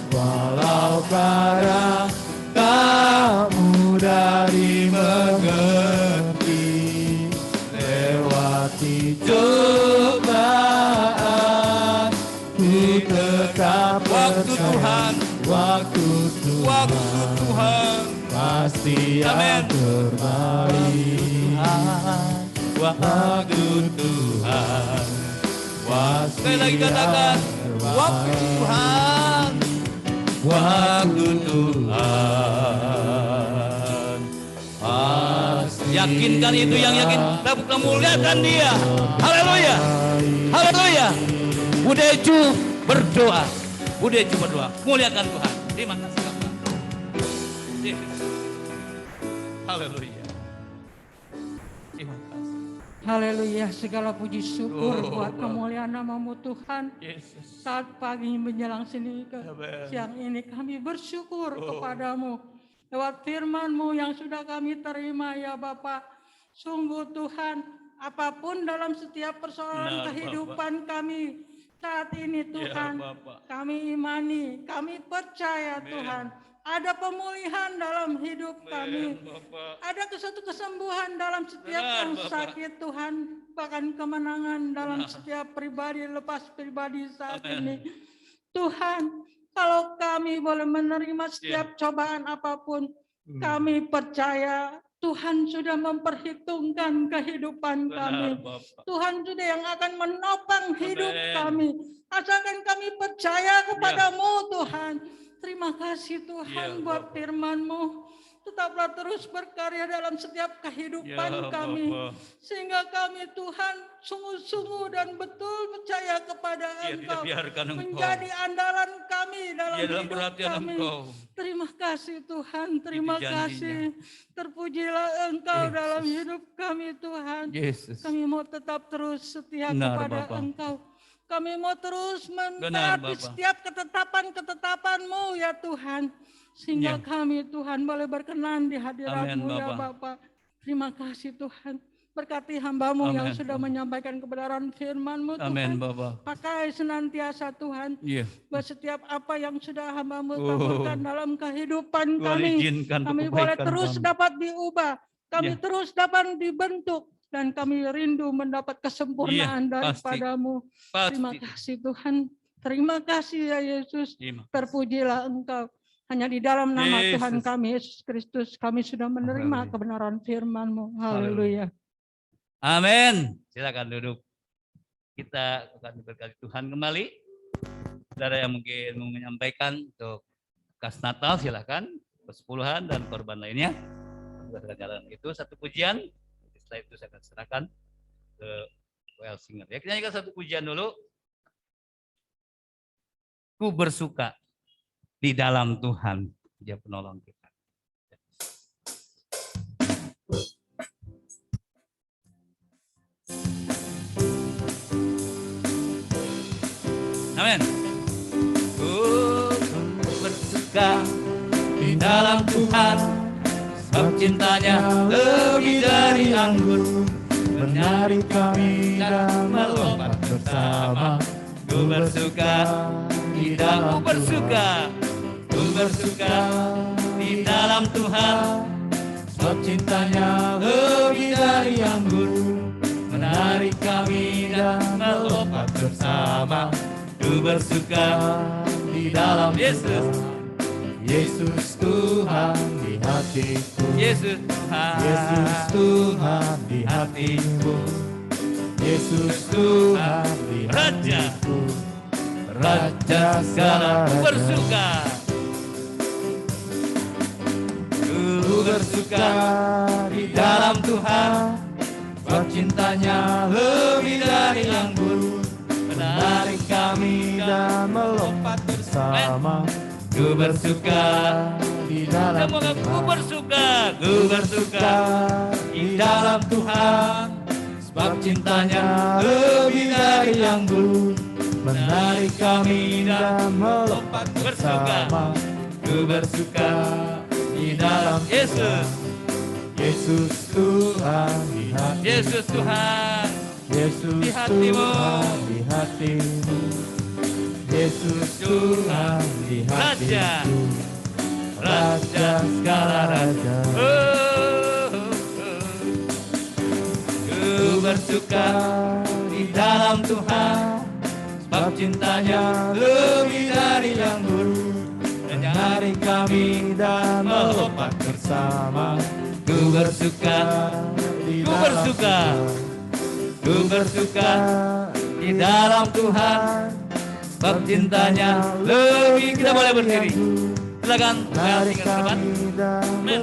Speaker 5: Walau kadang tak mudah dimengerti, lewati cobaan, ku tetap
Speaker 2: Waktu
Speaker 5: percaya.
Speaker 2: Tuhan,
Speaker 5: Waktu Tuhan
Speaker 2: waktu Tuhan,
Speaker 5: pasti yang
Speaker 2: Amin.
Speaker 5: terbaik.
Speaker 2: Waktu Tuhan. Sekali lagi katakan, waktu Tuhan. Waktu Tuhan. Yakinkan itu yang yakin. Kita muliakan Dia. Haleluya. Haleluya. Budeju berdoa. Budeju berdoa. Muliakan Tuhan. Terima kasih Bapak. Haleluya. Terima kasih.
Speaker 6: Haleluya, segala puji syukur
Speaker 2: Oh,
Speaker 6: buat
Speaker 2: Bapa.
Speaker 6: kemuliaan nama-Mu Tuhan.
Speaker 2: Yesus.
Speaker 6: Saat pagi menjelang sini ke
Speaker 2: Amen.
Speaker 6: siang ini kami bersyukur
Speaker 2: Oh.
Speaker 6: kepadamu. Lewat firman-Mu yang sudah kami terima ya Bapa. Sungguh Tuhan, apapun dalam setiap persoalan
Speaker 2: Benar,
Speaker 6: kehidupan kami saat ini Tuhan,
Speaker 2: Ya, Bapak.
Speaker 6: kami imani, kami percaya
Speaker 2: Amen.
Speaker 6: Tuhan. Ada pemulihan dalam hidup kami.
Speaker 2: Bapak.
Speaker 6: Ada suatu kesembuhan dalam setiap
Speaker 2: Benar,
Speaker 6: yang
Speaker 2: Bapak.
Speaker 6: sakit Tuhan. Bahkan kemenangan dalam
Speaker 2: Benar.
Speaker 6: setiap pribadi lepas pribadi saat
Speaker 2: Amen.
Speaker 6: ini. Tuhan, kalau kami boleh menerima setiap cobaan apapun, kami percaya Tuhan sudah memperhitungkan kehidupan kami.
Speaker 2: Benar, Bapak.
Speaker 6: Tuhan sudah yang akan menopang hidup
Speaker 2: Amen.
Speaker 6: kami. Asalkan kami percaya kepadamu Tuhan. Terima kasih Tuhan
Speaker 2: Ya,
Speaker 6: buat
Speaker 2: Bapak.
Speaker 6: firman-Mu. Tetaplah terus berkarya dalam setiap kehidupan
Speaker 2: Ya,
Speaker 6: kami.
Speaker 2: Bapak.
Speaker 6: Sehingga kami Tuhan sungguh-sungguh dan betul percaya kepada
Speaker 2: Ya, tidak
Speaker 6: Engkau.
Speaker 2: biarkan Engkau.
Speaker 6: Menjadi andalan kami dalam
Speaker 2: Ya, dalam
Speaker 6: hidup
Speaker 2: perhatian
Speaker 6: kami.
Speaker 2: Engkau.
Speaker 6: Terima kasih Tuhan, terima
Speaker 2: janjinya.
Speaker 6: kasih. Terpujilah Engkau
Speaker 2: Yesus.
Speaker 6: dalam hidup kami Tuhan.
Speaker 2: Yesus.
Speaker 6: Kami mau tetap terus setia
Speaker 2: Benar,
Speaker 6: kepada
Speaker 2: Bapak.
Speaker 6: Engkau. Kami mau terus
Speaker 2: Benar,
Speaker 6: menaati
Speaker 2: Bapak.
Speaker 6: setiap ketetapan-ketetapan-Mu ya Tuhan. Sehingga
Speaker 2: Ya.
Speaker 6: kami Tuhan boleh berkenan di hadirat-Mu
Speaker 2: Amin,
Speaker 6: ya
Speaker 2: Bapak.
Speaker 6: Bapak. Terima kasih Tuhan. Berkati hamba-Mu yang
Speaker 2: Amin,
Speaker 6: sudah
Speaker 2: Bapak.
Speaker 6: menyampaikan kebenaran firman-Mu
Speaker 2: Amin,
Speaker 6: Tuhan.
Speaker 2: Bapak.
Speaker 6: Pakai senantiasa Tuhan.
Speaker 2: Iya.
Speaker 6: Buat setiap apa yang sudah hamba-Mu
Speaker 2: Oh.
Speaker 6: taburkan dalam kehidupan
Speaker 2: Tuhan
Speaker 6: kami.
Speaker 2: izinkan
Speaker 6: Kami
Speaker 2: untuk
Speaker 6: boleh
Speaker 2: kebaikan
Speaker 6: terus
Speaker 2: kami.
Speaker 6: dapat diubah. Kami
Speaker 2: Ya.
Speaker 6: terus dapat dibentuk. Dan kami rindu mendapat kesempurnaan
Speaker 2: Iya, pasti.
Speaker 6: daripada-Mu. Terima
Speaker 2: Pasti.
Speaker 6: kasih Tuhan. Terima kasih ya Yesus.
Speaker 2: Terima.
Speaker 6: Terpujilah Engkau. Hanya di dalam nama
Speaker 2: Yesus.
Speaker 6: Tuhan kami Yesus Kristus kami sudah menerima
Speaker 2: Haleluya.
Speaker 6: kebenaran firman-Mu. Haleluya.
Speaker 2: Amin. Silakan duduk. Kita akan diberkati Tuhan kembali. Saudara yang mungkin mau menyampaikan untuk kas Natal silakan. Persepuluhan dan korban lainnya. Berdasarkan itu satu pujian. Setelah itu saya akan serahkan ke WL Singer. Ya, kita nyanyikan satu pujian dulu. Ku bersuka di dalam Tuhan, Dia penolong kita. Amin. Ku bersuka di dalam Tuhan, sebab cintanya lebih dari anggur,
Speaker 5: Menari kami dan melompat bersama.
Speaker 2: Ku bersuka di dalam ku bersuka di dalam Tuhan, sebab cintanya lebih dari anggur, menarik kami dan melompat bersama. Ku bersuka di dalam Yesus,
Speaker 5: Yesus Tuhan di hatiku.
Speaker 2: Yesus Tuhan,
Speaker 5: Yesus Tuhan di hatiku. Yesus Tuhan di
Speaker 2: Raja.
Speaker 5: hatiku. Raja segala
Speaker 2: Ku
Speaker 5: raja.
Speaker 2: bersuka. Ku bersuka di dalam Tuhan, sebab cintanya lebih dari anggur, menarik kami dan melompat bersama. Ku bersuka
Speaker 5: di dalam
Speaker 2: Semoga ku
Speaker 5: Tuhan.
Speaker 2: bersuka di dalam Tuhan, sebab cintanya lebih dari anggur,
Speaker 5: Menarik kami dan melompat bersama.
Speaker 2: Ku bersuka
Speaker 5: Di dalam
Speaker 2: Yesus,
Speaker 5: Yesus Tuhan di hati.
Speaker 2: Yesus Tuhan,
Speaker 5: Yesus
Speaker 2: di hatimu.
Speaker 5: Tuhan di hatimu. Yesus Tuhan di
Speaker 2: Raja.
Speaker 5: hatiku. Raja segala raja.
Speaker 2: Ku bersuka di dalam Tuhan, sebab cintanya lebih dari anggur,
Speaker 5: Menarik kami dan melompat bersama. bersama.
Speaker 2: Ku bersuka,
Speaker 5: Di
Speaker 2: ku
Speaker 5: dalam
Speaker 2: bersuka, ku bersuka di dalam Tuhan. Sebab cintanya lebih. Kita boleh berdiri. Silakan
Speaker 5: Mari
Speaker 2: tinggal ke depan.
Speaker 5: kami
Speaker 2: Amin.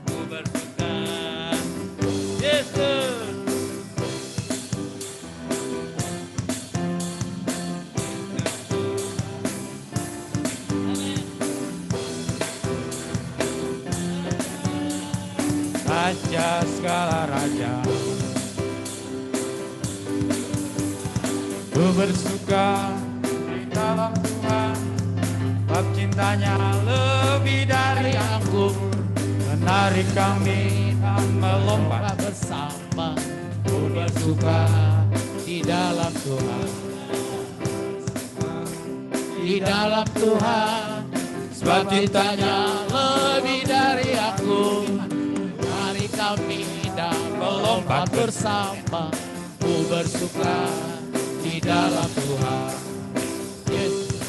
Speaker 2: Ku bersuka, Yesus.
Speaker 1: Raja segala raja, ku bersuka di dalam Tuhan, sebab cintanya lebih dari anggur, menarik kami dan melompat bersama. Ku bersuka di dalam Tuhan, di dalam Tuhan, sebab cintanya lebih dari anggur, menarik kami dan melompat bersama. Ku bersuka di dalam Tuhan. Yesus,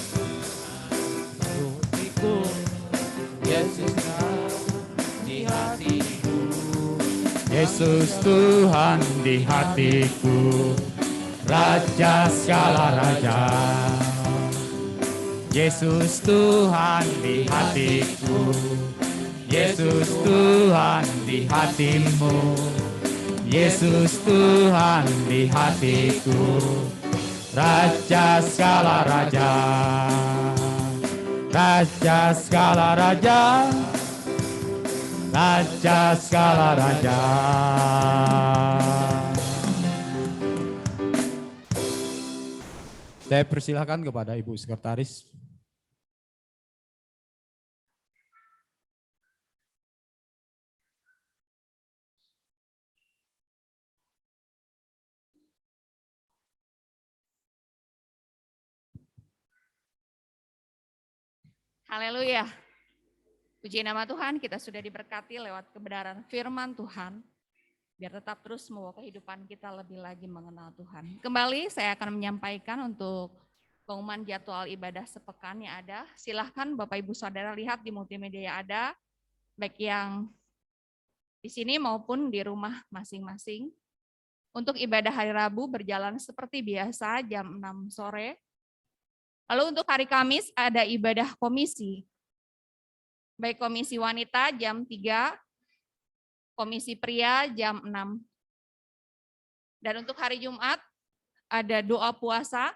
Speaker 1: hatiku, Yesus di hatiku. Yesus Tuhan di hatiku, Raja segala raja. Yesus Tuhan di hatiku, Yesus Tuhan di hatimu. Yesus Tuhan di hatiku, Raja segala raja, Raja segala raja, Raja segala raja. Saya persilahkan kepada Ibu Sekretaris.
Speaker 7: Haleluya. Puji nama Tuhan, kita sudah diberkati lewat kebenaran firman Tuhan. Biar tetap terus membawa kehidupan kita lebih lagi mengenal Tuhan. Kembali saya akan menyampaikan untuk pengumuman jadwal ibadah sepekan yang ada. Silahkan Bapak Ibu Saudara lihat di multimedia yang ada. Baik yang di sini maupun di rumah masing-masing. Untuk ibadah hari Rabu berjalan seperti biasa jam 6 sore. Lalu untuk hari Kamis ada ibadah komisi. Baik komisi wanita jam 3, komisi pria jam 6. Dan untuk hari Jumat ada doa puasa,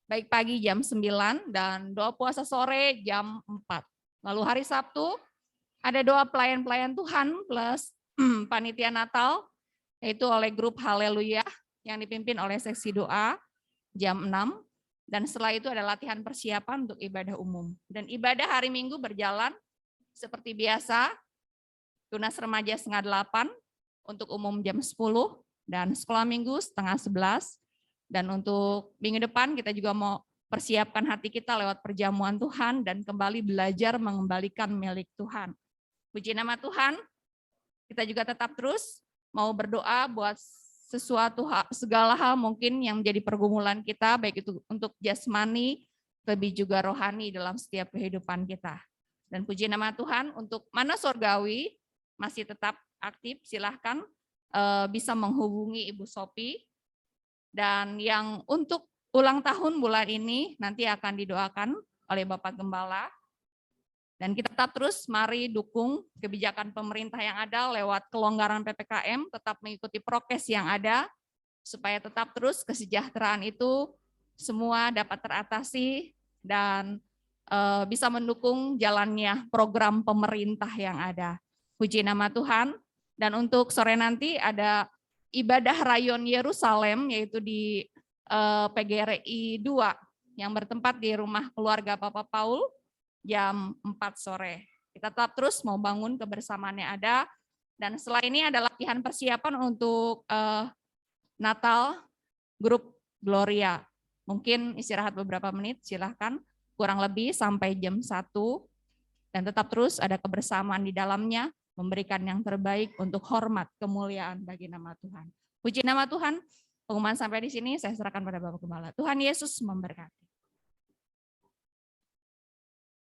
Speaker 7: baik pagi jam 9 dan doa puasa sore jam 4. Lalu hari Sabtu ada doa pelayan-pelayan Tuhan plus panitia Natal, yaitu oleh grup Haleluya yang dipimpin oleh seksi doa jam 6. Dan setelah itu ada latihan persiapan untuk ibadah umum. Dan ibadah hari Minggu berjalan seperti biasa, tunas remaja setengah 8, untuk umum jam 10, dan sekolah minggu setengah 11. Dan untuk minggu depan kita juga mau persiapkan hati kita lewat perjamuan Tuhan dan kembali belajar mengembalikan milik Tuhan. Puji nama Tuhan, kita juga tetap terus mau berdoa buat sesuatu segala hal mungkin yang menjadi pergumulan kita, baik itu untuk jasmani, lebih juga rohani dalam setiap kehidupan kita. Dan puji nama Tuhan, untuk mana surgawi masih tetap aktif, silahkan bisa menghubungi Ibu Sophie. Dan yang untuk ulang tahun bulan ini nanti akan didoakan oleh Bapak Gembala. Dan kita tetap terus mari dukung kebijakan pemerintah yang ada lewat kelonggaran PPKM, tetap mengikuti prokes yang ada, supaya tetap terus kesejahteraan itu semua dapat teratasi dan bisa mendukung jalannya program pemerintah yang ada. Puji nama Tuhan. Dan untuk sore nanti ada ibadah Rayon Yerusalem, yaitu di PGRI 2 yang bertempat di rumah keluarga Bapak Paul jam 4 sore. Kita tetap terus mau bangun kebersamaan yang ada. Dan setelah ini ada latihan persiapan untuk Natal grup Gloria. Mungkin istirahat beberapa menit, silahkan. Kurang lebih sampai jam 1. Dan tetap terus ada kebersamaan di dalamnya, memberikan yang terbaik untuk hormat kemuliaan bagi nama Tuhan. Puji nama Tuhan, pengumuman sampai di sini saya serahkan pada Bapak Gembala. Tuhan Yesus memberkati.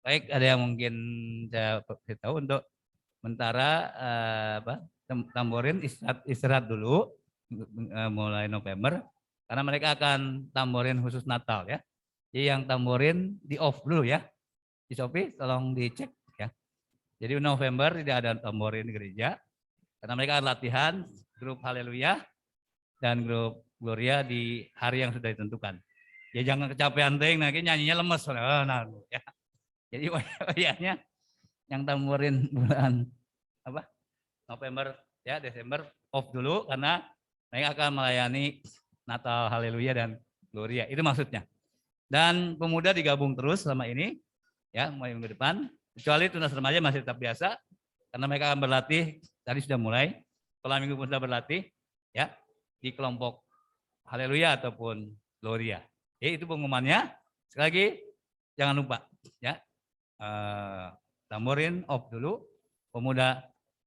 Speaker 2: Baik, ada yang mungkin saya beritahu untuk sementara Tamborin istirahat dulu mulai November karena mereka akan Tamborin khusus Natal ya. Jadi yang Tamborin di off dulu ya. Di Shopee tolong dicek ya. Jadi November tidak ada Tamborin di gereja karena mereka akan latihan grup Haleluya dan grup Gloria di hari yang sudah ditentukan. Ya jangan kecapean ting, nanti nyanyinya lemes nah, ya. Jadi wayahnya yang Tamborin bulan November ya, Desember off dulu karena mereka akan melayani Natal Haleluya dan Gloria. Itu maksudnya. Dan pemuda digabung terus selama ini ya, mulai minggu depan. Kecuali tunas remaja masih tetap biasa karena mereka akan berlatih, tadi sudah mulai. Sekolah minggu pun sudah berlatih ya di kelompok Haleluya ataupun Gloria. Itu pengumumannya. Sekali lagi jangan lupa ya. Tamborin off dulu, pemuda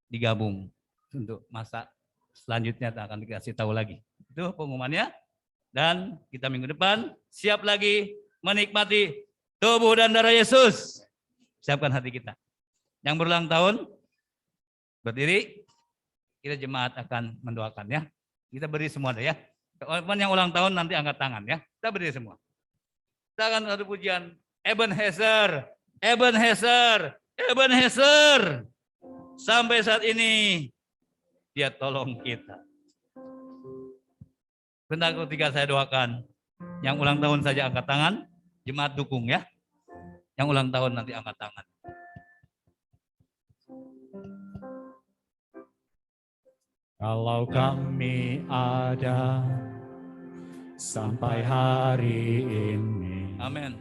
Speaker 2: digabung untuk masa selanjutnya akan dikasih tahu lagi. Itu pengumumannya. Dan kita minggu depan siap lagi menikmati tubuh dan darah Yesus. Siapkan hati kita. Yang berulang tahun berdiri, kita jemaat akan mendoakan ya. Kita berdiri semua deh ya. Teman yang ulang tahun nanti angkat tangan ya. Kita berdiri semua. Kita akan satu pujian Ebenezer. Ebenezer, Ebenezer. Sampai saat ini dia tolong kita. Bentar ketiga saya doakan. Yang ulang tahun saja angkat tangan, jemaat dukung ya. Yang ulang tahun nanti angkat tangan.
Speaker 1: Kalau kami ada sampai hari ini.
Speaker 2: Amin.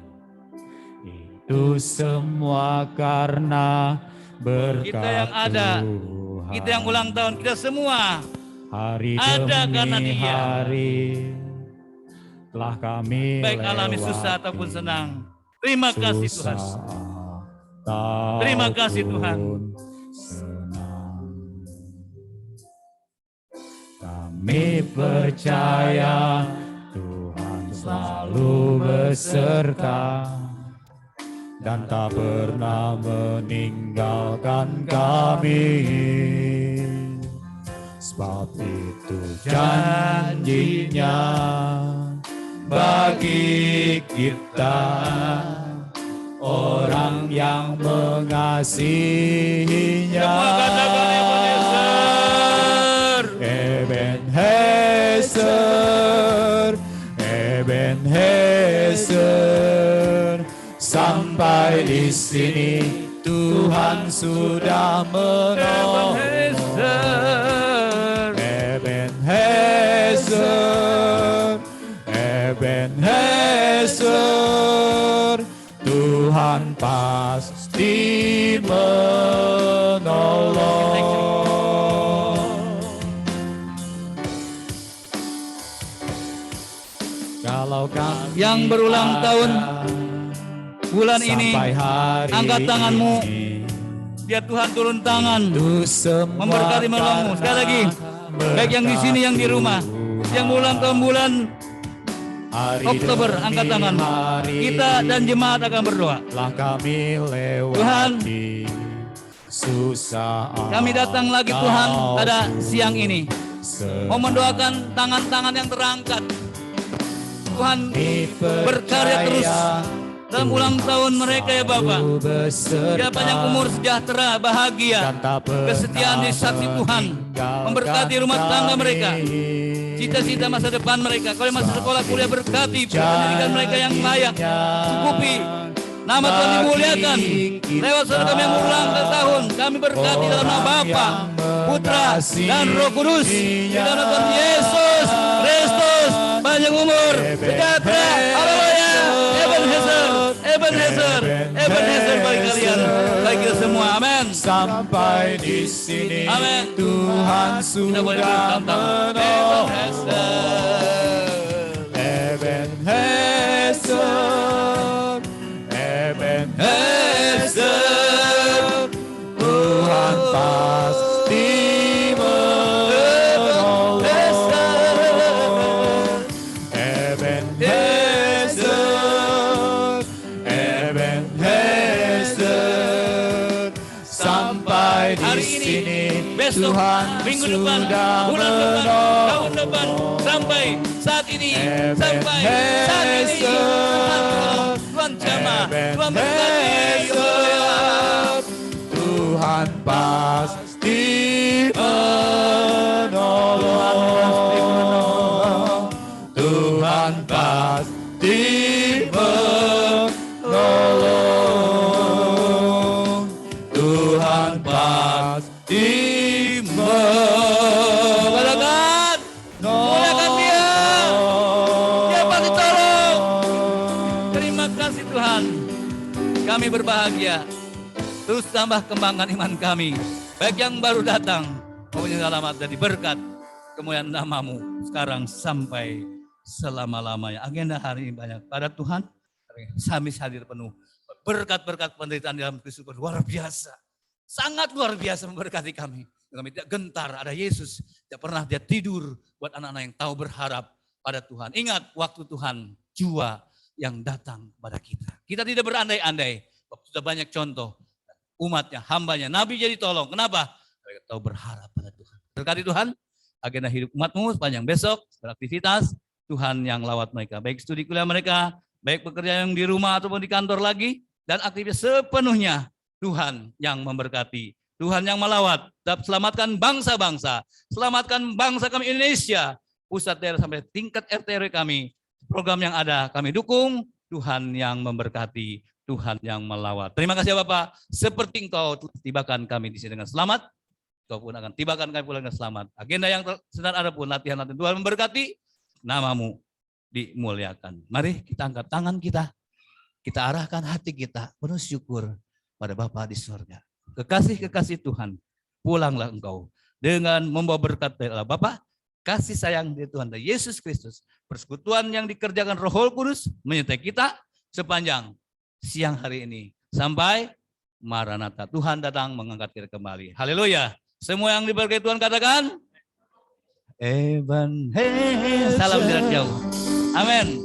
Speaker 1: Itu semua karena berkat
Speaker 2: Kita yang ada,
Speaker 1: Tuhan.
Speaker 2: kita yang ulang tahun, kita semua
Speaker 1: Hari
Speaker 2: ada karena
Speaker 1: demi
Speaker 2: Dia.
Speaker 1: hari telah kami
Speaker 2: Baik alami susah
Speaker 1: lewati.
Speaker 2: ataupun senang. Terima kasih Tuhan.
Speaker 1: Susah
Speaker 2: Terima kasih Tuhan.
Speaker 1: ataupun senang. Kami percaya Tuhan selalu beserta dan tak pernah meninggalkan kami. Sebab itu janjinya bagi kita, orang yang mengasihinya.
Speaker 2: Semua katakan Ebenezer.
Speaker 1: Ebenezer, Ebenezer, sampai di sini Tuhan sudah menolong. Ebenezer, Ebenezer, Tuhan pasti menolong. Kalau kami
Speaker 2: Yang berulang tahun bulan ini,
Speaker 1: sampai hari
Speaker 2: angkat tanganmu.
Speaker 1: ini,
Speaker 2: Biar Tuhan turun tangan,
Speaker 1: itu semua
Speaker 2: memberkati menolongmu. Sekali lagi, baik yang di sini yang di rumah, yang berulang tahun bulan
Speaker 1: hari
Speaker 2: Oktober,
Speaker 1: demi
Speaker 2: angkat tanganmu.
Speaker 1: hari
Speaker 2: Kita dan jemaat akan berdoa.
Speaker 1: telah kami lewati
Speaker 2: Tuhan,
Speaker 1: susah.
Speaker 2: Kami datang lagi Tuhan pada
Speaker 1: ataupun
Speaker 2: siang ini,
Speaker 1: senang.
Speaker 2: mau mendoakan tangan-tangan yang terangkat. Tuhan berkarya terus dalam ulang tahun mereka ya Bapak. Biar panjang umur, sejahtera, bahagia, kesetiaan di saksi Tuhan, memberkati rumah tangga mereka, cita-cita masa depan mereka. Kalau masih sekolah kuliah, berkati pendidikan mereka yang layak, cukupi. Nama Tuhan dimuliakan. Lewat saudara kami yang berulang tahun, kami berkati dalam nama Bapa, Putra, dan Roh Kudus. Di dalam nama Tuhan Yesus Kristus, panjang umur, sejahtera, haleluya. Ebenezer, Ebenezer, Ebenezer bagi kalian, bagi kita semua. Amin.
Speaker 1: Sampai di sini
Speaker 2: Amin.
Speaker 1: Tuhan
Speaker 2: Kita boleh
Speaker 1: sudah
Speaker 2: bertantang.
Speaker 1: menolong.
Speaker 2: Ebenezer,
Speaker 1: Ebenezer, Tuhan pasti menolong. Ebenezer, Ebenezer,
Speaker 2: besok,
Speaker 1: Tuhan
Speaker 2: minggu depan,
Speaker 1: sudah
Speaker 2: bulan depan,
Speaker 1: menolong.
Speaker 2: tahun depan, sampai saat ini, sampai
Speaker 1: Ebenezer.
Speaker 2: saat ini. Tuhan tolong, Tuhan jamah, Tuhan berkati.
Speaker 1: Ebenezer, Tuhan pasti menolong. Tuhan pasti menolong. Tuhan pasti
Speaker 2: Katakan, muliakan Dia. Dia pasti tolong. Terima kasih Tuhan. Kami berbahagia. Terus tambah kembangkan iman kami. Baik yang baru datang, maupun yang selamat dan berkat kemuliaan nama-Mu sekarang sampai selama-lamanya. Agenda hari ini banyak. Pada Tuhan, kami hadir penuh. Berkat-berkat penderitaan dalam Kristus luar biasa. Sangat luar biasa memberkati kami. Kami tidak gentar, ada Yesus. Tidak pernah dia tidur buat anak-anak yang tahu berharap pada Tuhan. Ingat waktu Tuhan jua yang datang kepada kita. Kita tidak berandai-andai. Sudah banyak contoh. Umatnya, hambanya, Nabi jadi tolong. Kenapa? Mereka tahu berharap pada Tuhan. Berkati Tuhan, agenda hidup umatmu sepanjang besok, beraktivitas, Tuhan yang lawat mereka. Baik studi kuliah mereka, baik pekerjaan yang di rumah ataupun di kantor lagi, dan aktivitas sepenuhnya Tuhan yang memberkati. Tuhan yang melawat, selamatkan bangsa-bangsa, selamatkan bangsa kami Indonesia, pusat daerah sampai tingkat RT RW kami. Program yang ada kami dukung, Tuhan yang memberkati, Tuhan yang melawat. Terima kasih Bapak, seperti Engkau tibakan kami di sini dengan selamat, Engkau pun akan tibakan kami pulang dengan selamat. Agenda yang sedang ada pun latihan-latihan Tuhan memberkati, nama-Mu dimuliakan. Mari kita angkat tangan kita arahkan hati kita penuh syukur pada Bapa di surga. Kekasih-kekasih Tuhan, pulanglah engkau dengan membawa berkat dari Allah Bapa, kasih sayang dari Tuhan dari Yesus Kristus, persekutuan yang dikerjakan Roh Kudus menyertai kita sepanjang siang hari ini sampai Maranatha. Tuhan datang mengangkat kita kembali. Haleluya. Semua yang diberkati Tuhan katakan, Ebenezer. Salam jarak jauh. Amin.